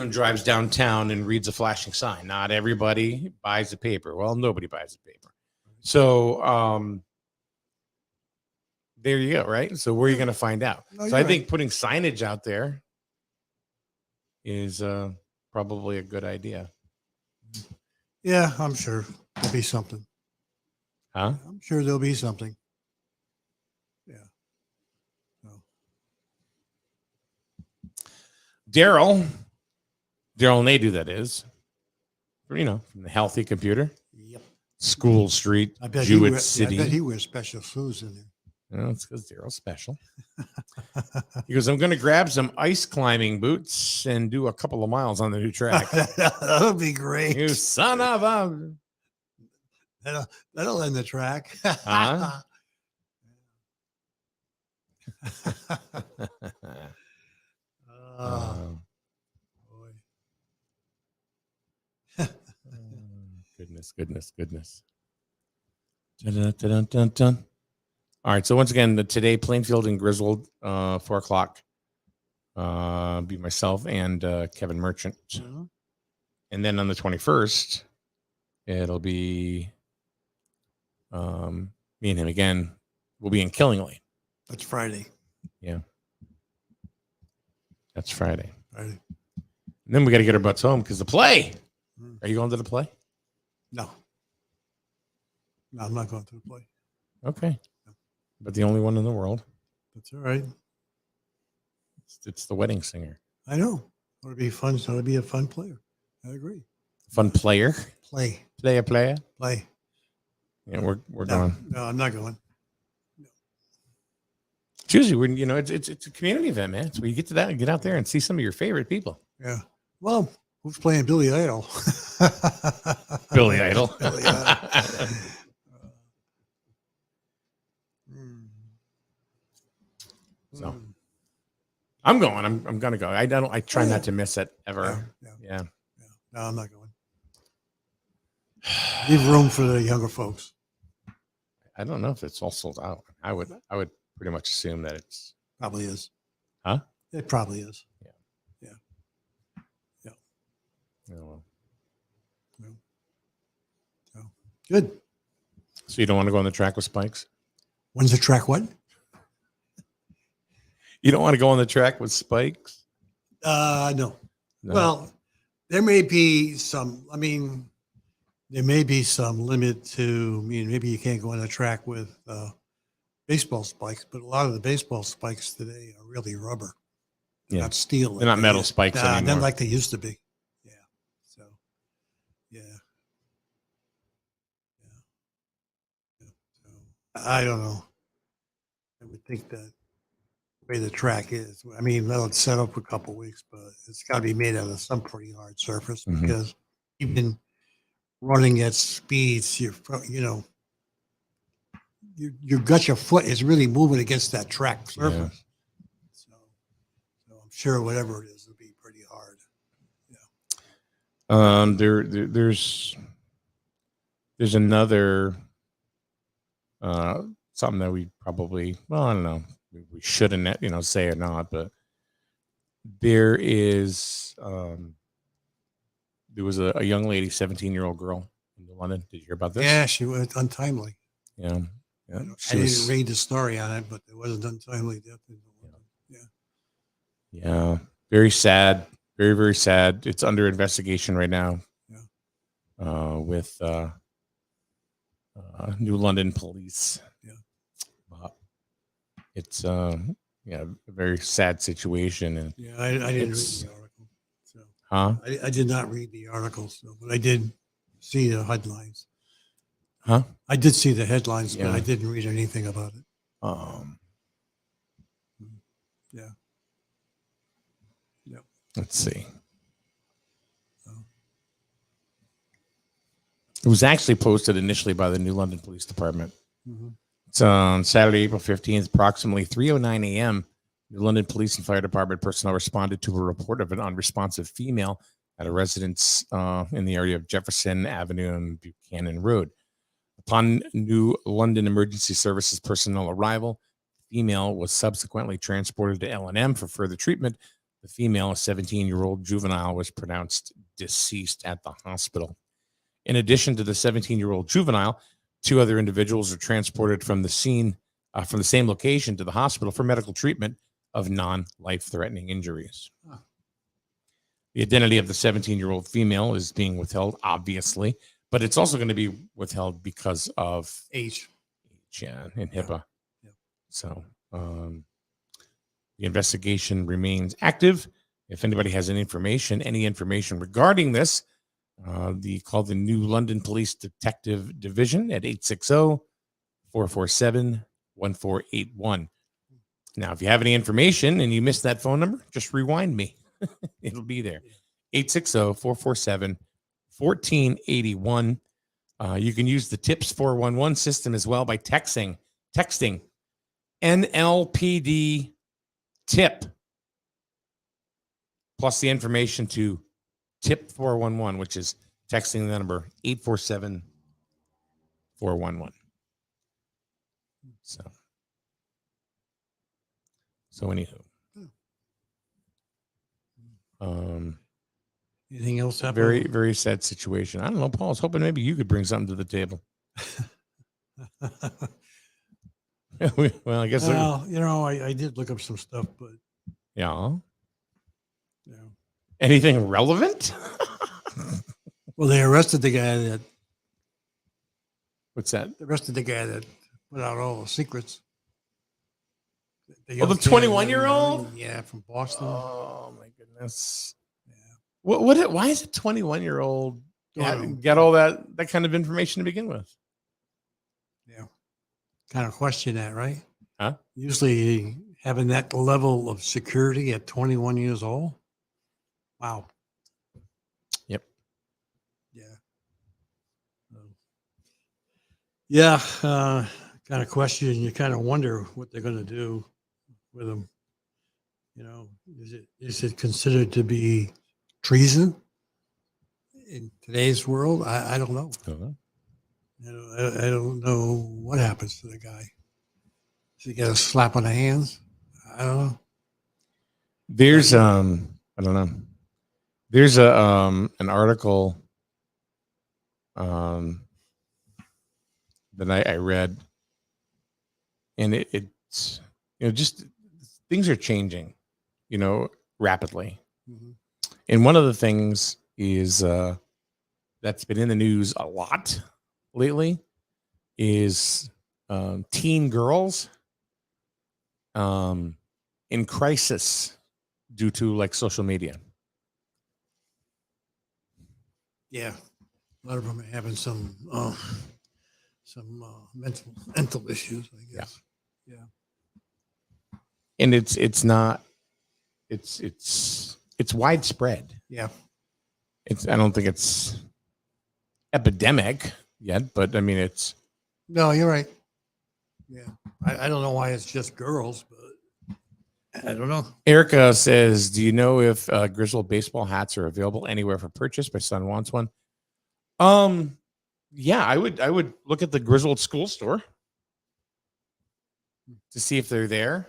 drives downtown and reads a flashing sign. Not everybody buys the paper. Well, nobody buys the paper. So there you go, right? So where are you going to find out? No, so I think putting signage out there is probably a good idea. Yeah, I'm sure there'll be something. Huh? I'm sure there'll be something. Yeah. No. Daryl Nadu, that is, from the Healthy Computer. Yep. School Street, I bet Jewett City. I bet he wears special shoes in there. No, it's because Daryl's special. He goes, I'm going to grab some ice climbing boots and do a couple of miles on the new track. That would be great. You son of a. That'll end the track. Huh? Boy. Goodness. Dun, dun, dun, dun, dun. All right. So once again, today, Plainfield and Griswold, 4:00. Be myself and Kevin Merchant. Mm-hmm. And then on the 21st, it'll be me and him again. We'll be in Killingley. That's Friday. Yeah. That's Friday. Friday. And then we got to get our butts home because the play. Are you going to the play? No, I'm not going to the play. Okay. But the only one in the world. That's all right. It's the wedding singer. I know. It'll be fun. It'll be a fun player. I agree. Fun player. Play. Player. Play. Yeah, we're going. No, I'm not going. It's usually it's a community event, man. It's where you get to that and get out there and see some of your favorite people. Yeah. Well, who's playing Billy Idol? Billy Idol. Billy Idol. So I'm going. I'm gonna go. I try not to miss it ever. Yeah. No, I'm not going. Leave room for the younger folks. I don't know if it's all sold out. I would pretty much assume that it's probably is. Huh? It probably is. Yeah. Oh, well. So, good. So you don't want to go on the track with spikes? When's the track? What? You don't want to go on the track with spikes? No. Well, there may be some. I mean, there may be some limit to. I mean, maybe you can't go on the track with baseball spikes, but a lot of the baseball spikes today are really rubber, Yeah. not steel. They're not metal spikes Not anymore. like they used to be. Yeah. So, yeah. So, I don't know. I would think that the way the track is, I mean, let it set up a couple of weeks, but it's got to be made out of some pretty hard surface Mhm. because even running at speeds, you know, you got your foot is really moving against that track surface. So I'm sure whatever it is, it'll be pretty hard. There's another something that we probably, well, I don't know, we shouldn't, say or not, but there was a young lady, 17-year-old girl in London. Did you hear about this? Yeah, she was untimely. Yeah. I didn't read the story on it, but it was an untimely death. Yeah. Very sad. Very, very sad. It's under investigation right now. Yeah. With New London Police. Yeah. It's a very sad situation. And yeah, I didn't read the article. So. Huh? I did not read the article, but I did see the headlines. Huh? I did see the headlines, Yeah. but I didn't read anything about it. Yeah. Yeah. Let's see. It was actually posted initially by the New London Police Department. Mhm. It's on Saturday, April 15th, approximately 3:09 a.m. New London Police and Fire Department personnel responded to a report of an unresponsive female at a residence in the area of Jefferson Avenue and Buchanan Road. Upon New London Emergency Services personnel arrival, the female was subsequently transported to L&M for further treatment. The female, a 17-year-old juvenile, was pronounced deceased at the hospital. In addition to the 17-year-old juvenile, 2 other individuals were transported from the scene, from the same location to the hospital for medical treatment of non-life-threatening injuries. Huh. The identity of the 17-year-old female is being withheld, obviously, but it's also going to be withheld because of age. Yeah, and HIPAA. Yeah. So the investigation remains active. If anybody has any information regarding this, call the New London Police Detective Division at 860-447-1481. Now, if you have any information and you missed that phone number, just rewind me. It'll be there. 860-447-1481. You can use the TIPS 411 system as well by texting NLPD TIP plus the information to TIP 411, which is texting the number 847-411. So anywho. Anything else happen? Very, very sad situation. I don't know, Paul. I was hoping maybe you could bring something to the table. Well, I guess. Well, I did look up some stuff, but yeah. Yeah. Anything relevant? Well, they arrested the guy that. What's that? They arrested the guy that put out all the secrets. The 21-year-old? Yeah, from Boston. Oh my goodness. Yeah. What? Why is a 21-year-old get all that kind of information to begin with? Yeah. Kind of question that, right? Huh? Usually having that level of security at 21 years old. Wow. Yep. Yeah. Yeah. Kind of question. You kind of wonder what they're going to do with them. Is it considered to be treason in today's world? I don't know. I don't know what happens to the guy. Does he get a slap on the hands? I don't know. There's I don't know. There's an article that I read, and it's just things are changing, rapidly. Mm-hmm. And one of the things is that's been in the news a lot lately is teen girls in crisis due to like social media. Yeah, a lot of them are having some mental issues, I guess. Yeah. And it's widespread. Yeah. I don't think it's epidemic yet, but I mean it's. No, you're right. Yeah, I don't know why it's just girls, but I don't know. Erica says, "Do you know if Griswold baseball hats are available anywhere for purchase? My son wants one." Yeah, I would look at the Griswold school store to see if they're there.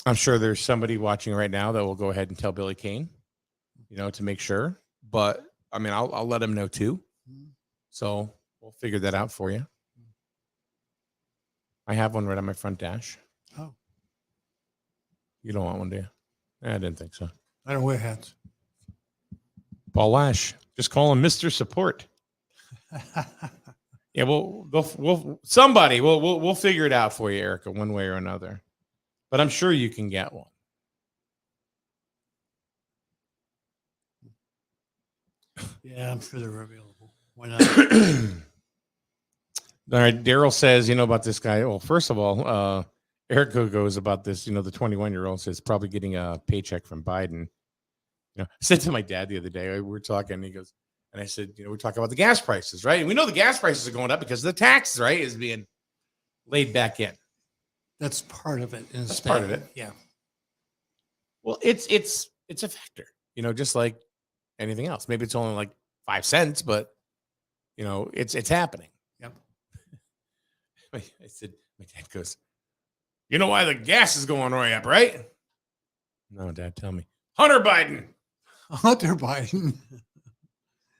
I'm sure there's somebody watching right now that will go ahead and tell Billy Kane, to make sure. But I mean, I'll let him know too. So we'll figure that out for you. I have one right on my front dash. Oh, you don't want one, do you? I didn't think so. I don't wear hats. Paul Lash, just call him Mr. Support. Yeah, we'll figure it out for you, Erica, one way or another. But I'm sure you can get one. Yeah, I'm sure they're available. Why not? All right, Daryl says, about this guy. Well, first of all, Erica goes about this, the 21-year-old says probably getting a paycheck from Biden. I said to my dad the other day, we were talking, and he goes, and I said, we're talking about the gas prices, right? And we know the gas prices are going up because the tax, right, is being laid back in. That's part of it. That's part of it. Yeah. Well, it's a factor, just like anything else. Maybe it's only like 5 cents, but it's happening. Yep. I said, my dad goes, you know why the gas is going way up, right? No, Dad, tell me. Hunter Biden. I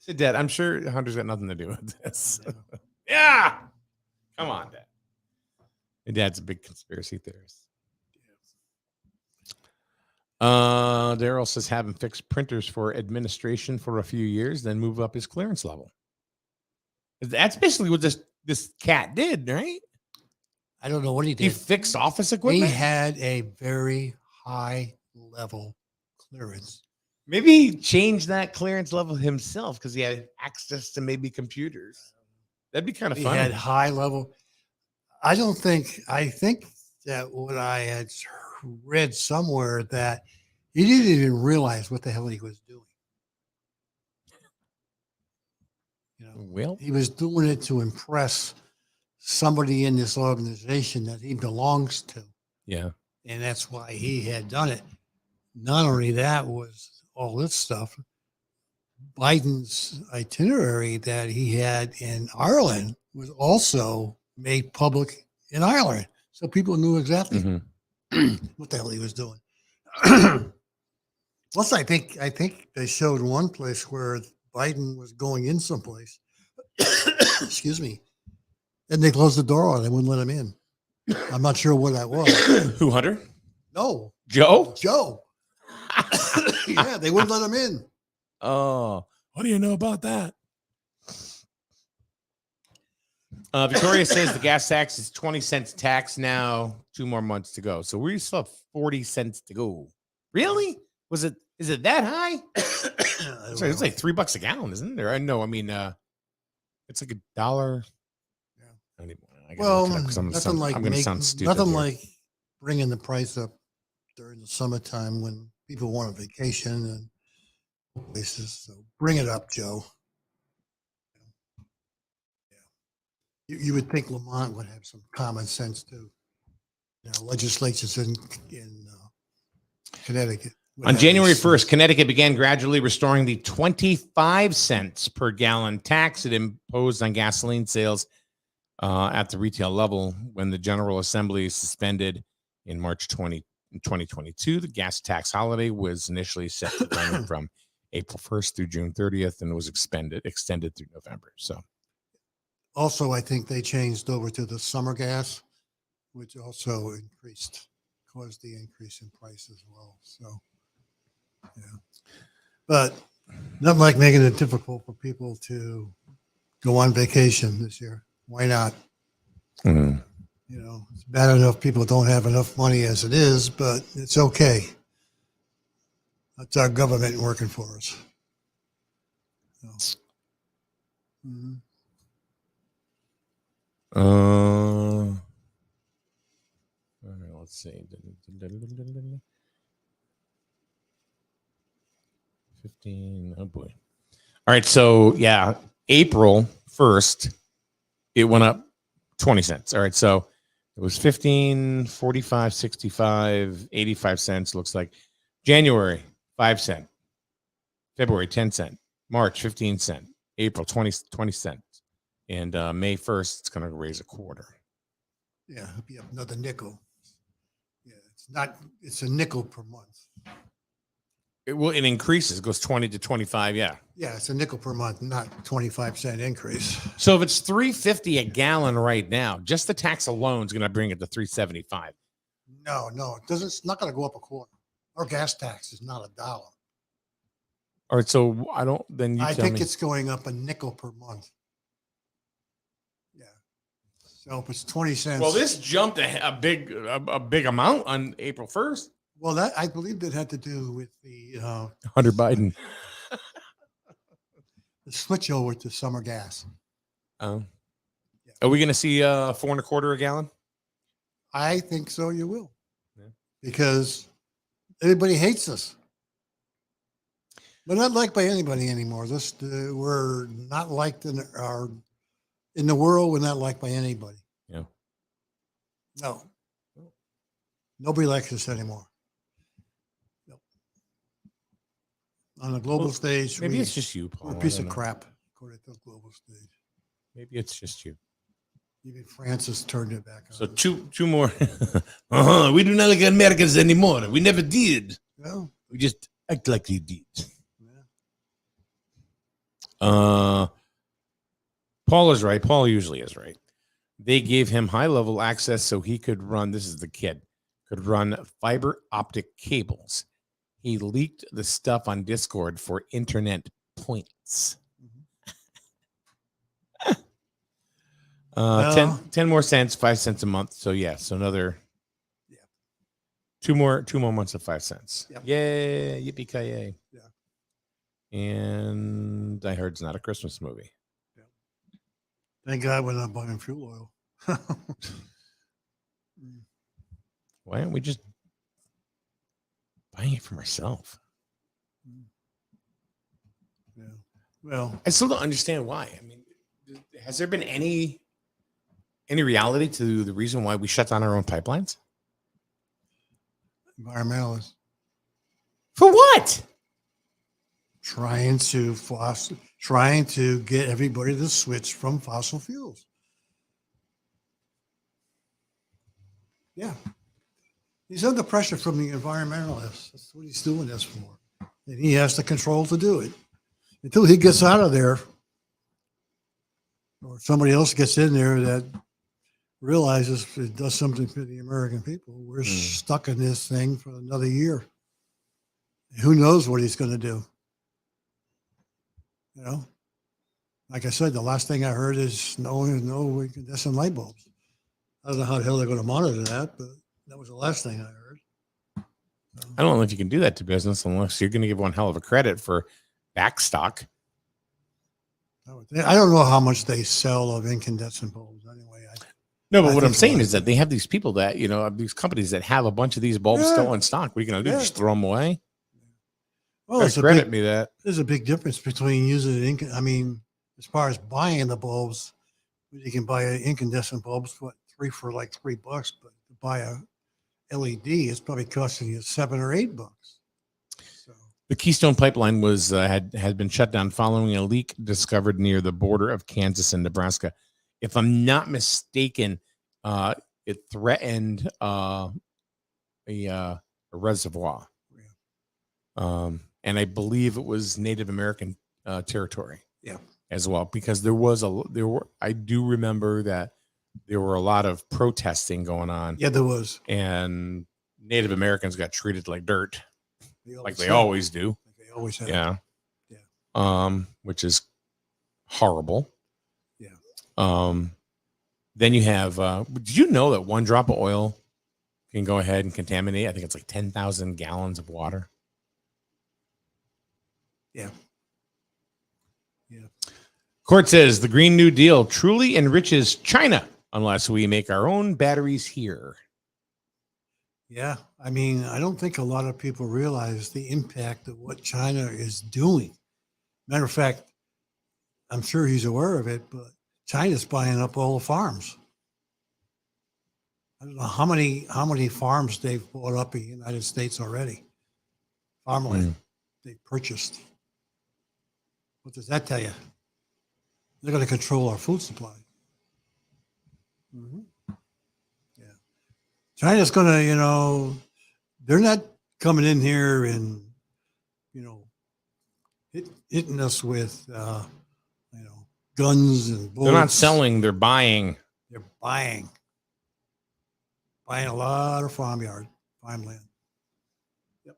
said, Dad, I'm sure Hunter's got nothing to do with this. Yeah. Come on, Dad. My dad's a big conspiracy theorist. Daryl says have him fix printers for administration for a few years, then move up his clearance level. That's basically what this cat did, right? I don't know what he did. He fixed office equipment. He had a very high level clearance. Maybe he changed that clearance level himself because he had access to maybe computers. That'd be kind of fun. He had high level. I think that what I had read somewhere that he didn't even realize what the hell he was doing. Well, he was doing it to impress somebody in this organization that he belongs to. Yeah. And that's why he had done it. Not only that was all this stuff, Biden's itinerary that he had in Ireland was also made public in Ireland. So people knew exactly what the hell he was doing. Plus, I think they showed one place where Biden was going in someplace. Excuse me. And they closed the door on him. They wouldn't let him in. I'm not sure what that was. Who, Hunter? No. Joe? Yeah, they wouldn't let him in. Oh, what do you know about that? Victoria says the gas tax is 20 cents tax now. 2 more months to go. So we still have 40 cents to go. Really? Is it that high? It's like $3 a gallon, isn't there? I know. I mean, it's like $1. Yeah. Well, nothing like bringing the price up during the summertime when people want a vacation and places. So bring it up, Joe. Yeah. You would think Lamont would have some common sense too. Legislatures in Connecticut. On January 1st, Connecticut began gradually restoring the 25 cents per gallon tax it imposed on gasoline sales at the retail level when the General Assembly suspended in March 2022. The gas tax holiday was initially set to run from April 1st through June 30th, and it was extended through November. So, also, I think they changed over to the summer gas, which also caused the increase in price as well. So, yeah, but nothing like making it difficult for people to go on vacation this year. Why not? Mm. You know, it's bad enough people don't have enough money as it is, but it's okay. That's our government working for us. So, mhm. All right, let's see. 15. Oh boy. All right. So yeah, April 1st, it went up 20 cents. All right. So it was 15, 45, 65, 85 cents. Looks like January, 5 cent, February, 10 cent, March, 15 cent, April, 20 cents. And May 1st, it's going to raise a quarter. Yeah, it'll be up another nickel. Yeah, it's a nickel per month. It increases, it goes 20 to 25. Yeah. Yeah, it's a nickel per month, not 25-cent increase. So if it's $3.50 a gallon right now, just the tax alone is going to bring it to $3.75. No, it doesn't. It's not going to go up a quarter. Our gas tax is not $1. All right, so I don't. Then I think it's going up a nickel per month. Yeah. So if it's 20 cents. Well, this jumped a big amount on April 1st. Well, that I believe that had to do with the Hunter Biden. the switch over to summer gas. Are we going to see $4.25 a gallon? I think so. You will, Yeah. Because everybody hates us. We're not liked by anybody anymore. We're not liked in the world. We're not liked by anybody. Yeah. No. Nobody likes us anymore. No. On the global stage, Maybe it's just you, Paul. We're a piece of crap, according to the global stage. Maybe it's just you. Even France has turned it back on. So two more. We do not like Americans anymore. We never did. No. We just act like you did. Yeah. Paul is right. Paul usually is right. They gave him high-level access so he could run, this is the kid, could run fiber optic cables. He leaked the stuff on Discord for internet points. 10 more cents, 5 cents a month. So yeah, so another two more months of 5 cents. Yep. Yay, yippee-ki-yay. Yeah. And I heard it's not a Christmas movie. Thank God we're not buying fuel oil. Why aren't we just buying it from ourselves? Yeah. Well, I still don't understand why. I mean, has there been any reality to the reason why we shut down our own pipelines? environmentalists For what? trying to get everybody to switch from fossil fuels. Yeah. He's under pressure from the environmentalists. That's what he's doing this for. And he has the control to do it. Until he gets out of there, or somebody else gets in there that realizes it does something for the American people, we're stuck in this thing for another year. Who knows what he's going to do? You know, like I said, the last thing I heard is no incandescent light bulbs. I don't know how the hell they're going to monitor that, but that was the last thing I heard. I don't know if you can do that to business unless you're going to give one hell of a credit for backstock. I don't know how much they sell of incandescent bulbs anyway. No, but what I'm saying is that they have these people that, these companies that have a bunch of these bulbs still in stock. What are you going to do? Just throw them away? Well, There's a big difference between using as far as buying the bulbs, you can buy incandescent bulbs for like $3, but to buy a LED, it's probably costing you $7 or $8. So. The Keystone Pipeline was had been shut down following a leak discovered near the border of Kansas and Nebraska. If I'm not mistaken, it threatened a reservoir. And I believe it was Native American territory. Yeah. As well, because I do remember that there were a lot of protesting going on. Yeah, there was. And Native Americans got treated like dirt, like they always do. Like they always have. Yeah. Yeah. Which is horrible. Yeah. Then you have, did you know that one drop of oil can go ahead and contaminate? I think it's like 10,000 gallons of water. Yeah. Yeah. Court says the Green New Deal truly enriches China unless we make our own batteries here. Yeah. I mean, I don't think a lot of people realize the impact of what China is doing. Matter of fact, I'm sure he's aware of it, but China's buying up all the farms. I don't know how many farms they've bought up in the United States already. Farmland they've purchased. What does that tell you? They're going to control our food supply. Yeah. China's going to, they're not coming in here and, hitting us with, guns and bullets. They're not selling, they're buying. They're buying a lot of farmland. Yep.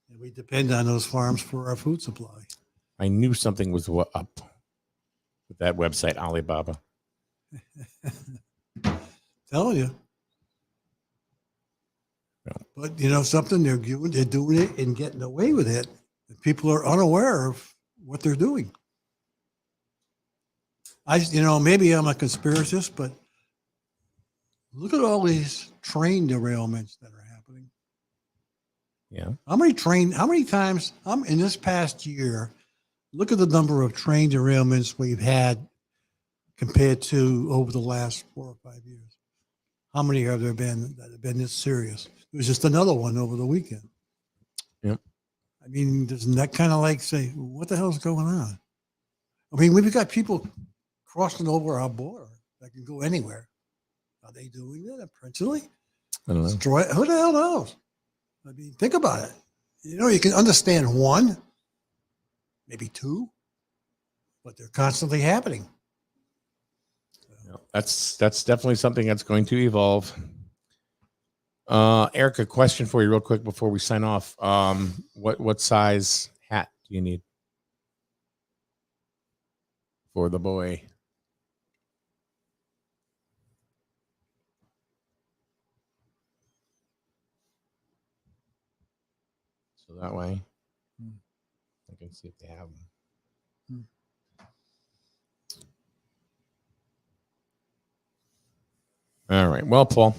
And we depend on those farms for our food supply. I knew something was up with that website, Alibaba. Telling you. But something, they're doing it and getting away with it. And people are unaware of what they're doing. Maybe I'm a conspiracist, but look at all these train derailments that are happening. Yeah. How many times in this past year, look at the number of train derailments we've had compared to over the last 4 or 5 years. How many have there been that have been this serious? It was just another one over the weekend. Yep. I mean, doesn't that kind of like say, what the hell's going on? I mean, we've got people crossing over our border that can go anywhere. Are they doing that intentionally? I don't know. Who the hell knows? I mean, think about it. You can understand one, maybe two, but they're constantly happening. Yeah, that's definitely something that's going to evolve. Eric, a question for you real quick before we sign off. What size hat do you need for the boy? So that way I can see if they have them. All right. Well, Paul,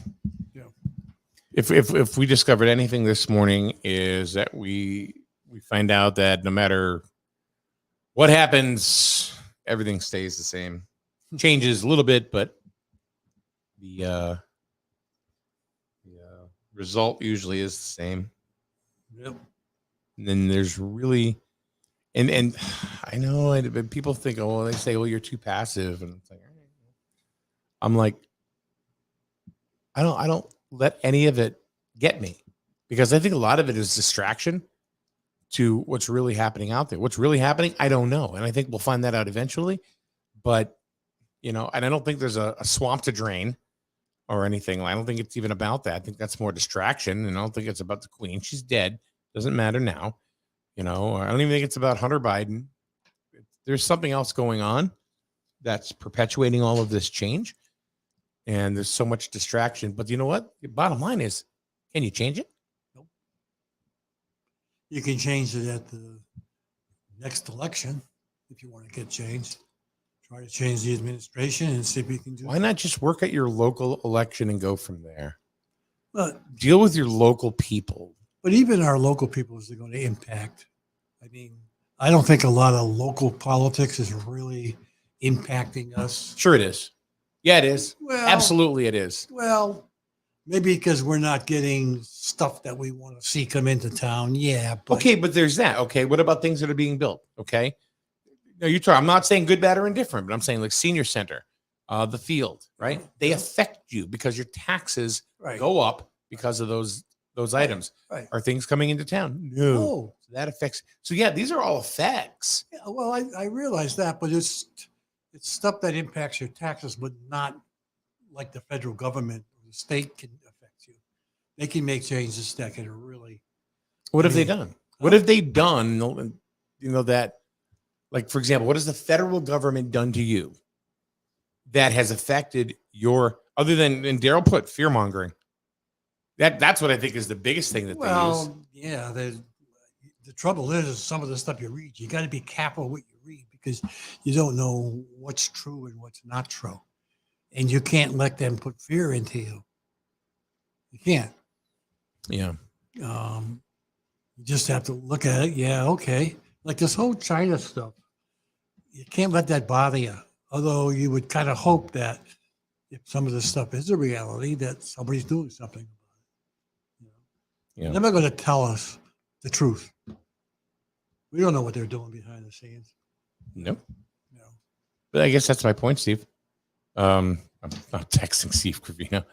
if we discovered anything this morning is that we find out that no matter what happens, everything stays the same. Changes a little bit, but the result usually is the same. Yep. And then there's really, and I know people think, they say, you're too passive, and it's like, I'm like, I don't let any of it get me, because I think a lot of it is distraction to what's really happening out there. What's really happening, I don't know, and I think we'll find that out eventually. But and I don't think there's a swamp to drain or anything. I don't think it's even about that. I think that's more distraction, and I don't think it's about the Queen. She's dead. Doesn't matter now. I don't even think it's about Hunter Biden. There's something else going on that's perpetuating all of this change. And there's so much distraction. But you know what? The bottom line is, can you change it? Nope. You can change it at the next election if you want to get changed. Try to change the administration and see if you can do Why not just work at your local election and go from there? But deal with your local people. But even our local people is going to impact. I mean, I don't think a lot of local politics is really impacting us. Sure it is. Yeah, it is. Well, absolutely it is. Well, maybe because we're not getting stuff that we want to see come into town. Yeah. But okay, but there's that. Okay, what about things that are being built? Okay. No, I'm not saying good, bad, or indifferent, but I'm saying like senior center, the field, right? They affect you because your taxes go up because of those items. Right. Are things coming into town? No. So that affects. So yeah, these are all effects. Yeah, well, I realize that, but it's stuff that impacts your taxes, but not like the federal government or the state can affect you. They can make changes that can really. What have they done? What have they done? That, like, for example, what has the federal government done to you? that has affected your, other than, and Daryl put fear mongering. That's what I think is the biggest thing that they use. Yeah, the trouble is some of the stuff you read, you got to be careful what you read because you don't know what's true and what's not true. And you can't let them put fear into you. You can't. Yeah. You just have to look at it. Yeah, okay. Like this whole China stuff, you can't let that bother you. Although you would kind of hope that if some of this stuff is a reality, that somebody's doing something about it. Yeah. They're never going to tell us the truth. We don't know what they're doing behind the scenes. Nope. No. But I guess that's my point, Steve. I'm not texting Steve Cravino.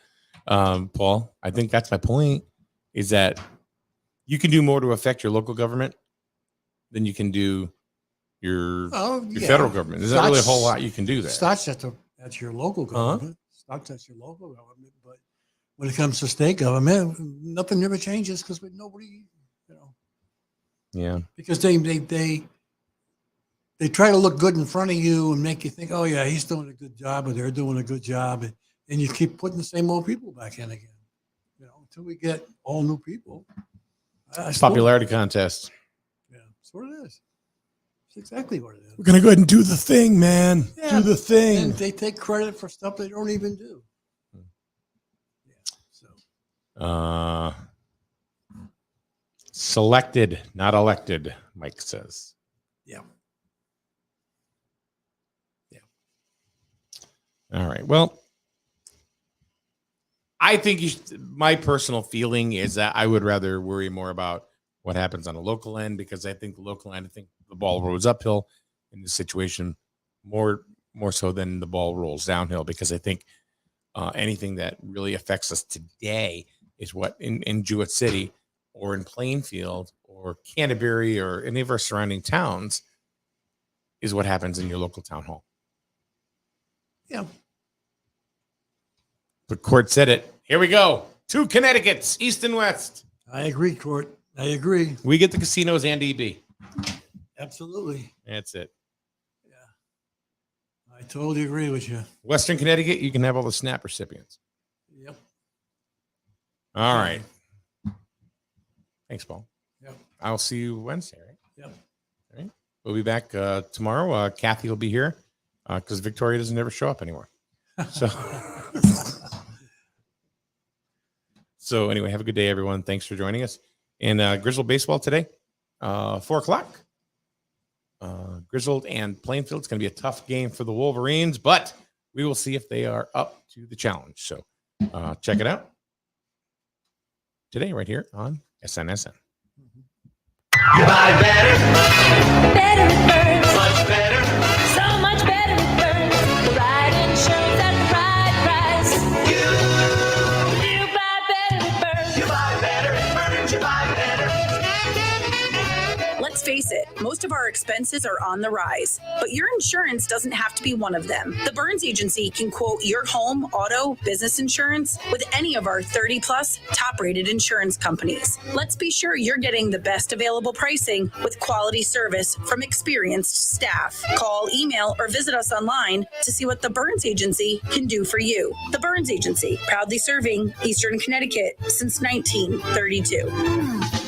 Paul, I think that's my point, is that you can do more to affect your local government than you can do your federal government. There's not really a whole lot you can do there. Starts at your local government. Starts at your local government. But when it comes to state government, nothing ever changes because nobody, Yeah. Because they try to look good in front of you and make you think, oh yeah, he's doing a good job or they're doing a good job. And you keep putting the same old people back in again, until we get all new people. Popularity contest. Yeah, that's what it is. It's exactly what it is. We're going to go ahead and do the thing, man. Yeah, do the thing. And they take credit for stuff they don't even do. Yeah, so. Selected, not elected, Mike says. Yeah. All right. Well, I think my personal feeling is that I would rather worry more about what happens on the local end, because I think the local end, I think the ball rolls uphill in this situation more so than the ball rolls downhill, because I think anything that really affects us today is what in Jewett City or in Plainfield or Canterbury or any of our surrounding towns is what happens in your local town hall. Yeah. But Court said it. Here we go. 2 Connecticut's, East and West. I agree, Court. I agree. We get the casinos and EB. Absolutely. That's it. Yeah. I totally agree with you. Western Connecticut, you can have all the SNAP recipients. Yep. All right. Thanks, Paul. Yep. I'll see you Wednesday, right? Yep. All right. We'll be back tomorrow. Kathy will be here because Victoria doesn't ever show up anymore. So anyway, have a good day, everyone. Thanks for joining us. And Griswold baseball today, 4:00. Griswold and Plainfield. It's going to be a tough game for the Wolverines, but we will see if they are up to the challenge. So check it out today right here on SNSN. You buy better. Better it burns. Much better. So much better it burns. The right insurance at the right price. You buy better it burns. You buy better it burns. You buy better. Let's face it, most of our expenses are on the rise, but your insurance doesn't have to be one of them. The Burns Agency can quote your home, auto, business insurance with any of our 30-plus top-rated insurance companies. Let's be sure you're getting the best available pricing with quality service from experienced staff. Call, email, or visit us online to see what the Burns Agency can do for you. The Burns Agency, proudly serving Eastern Connecticut since 1932.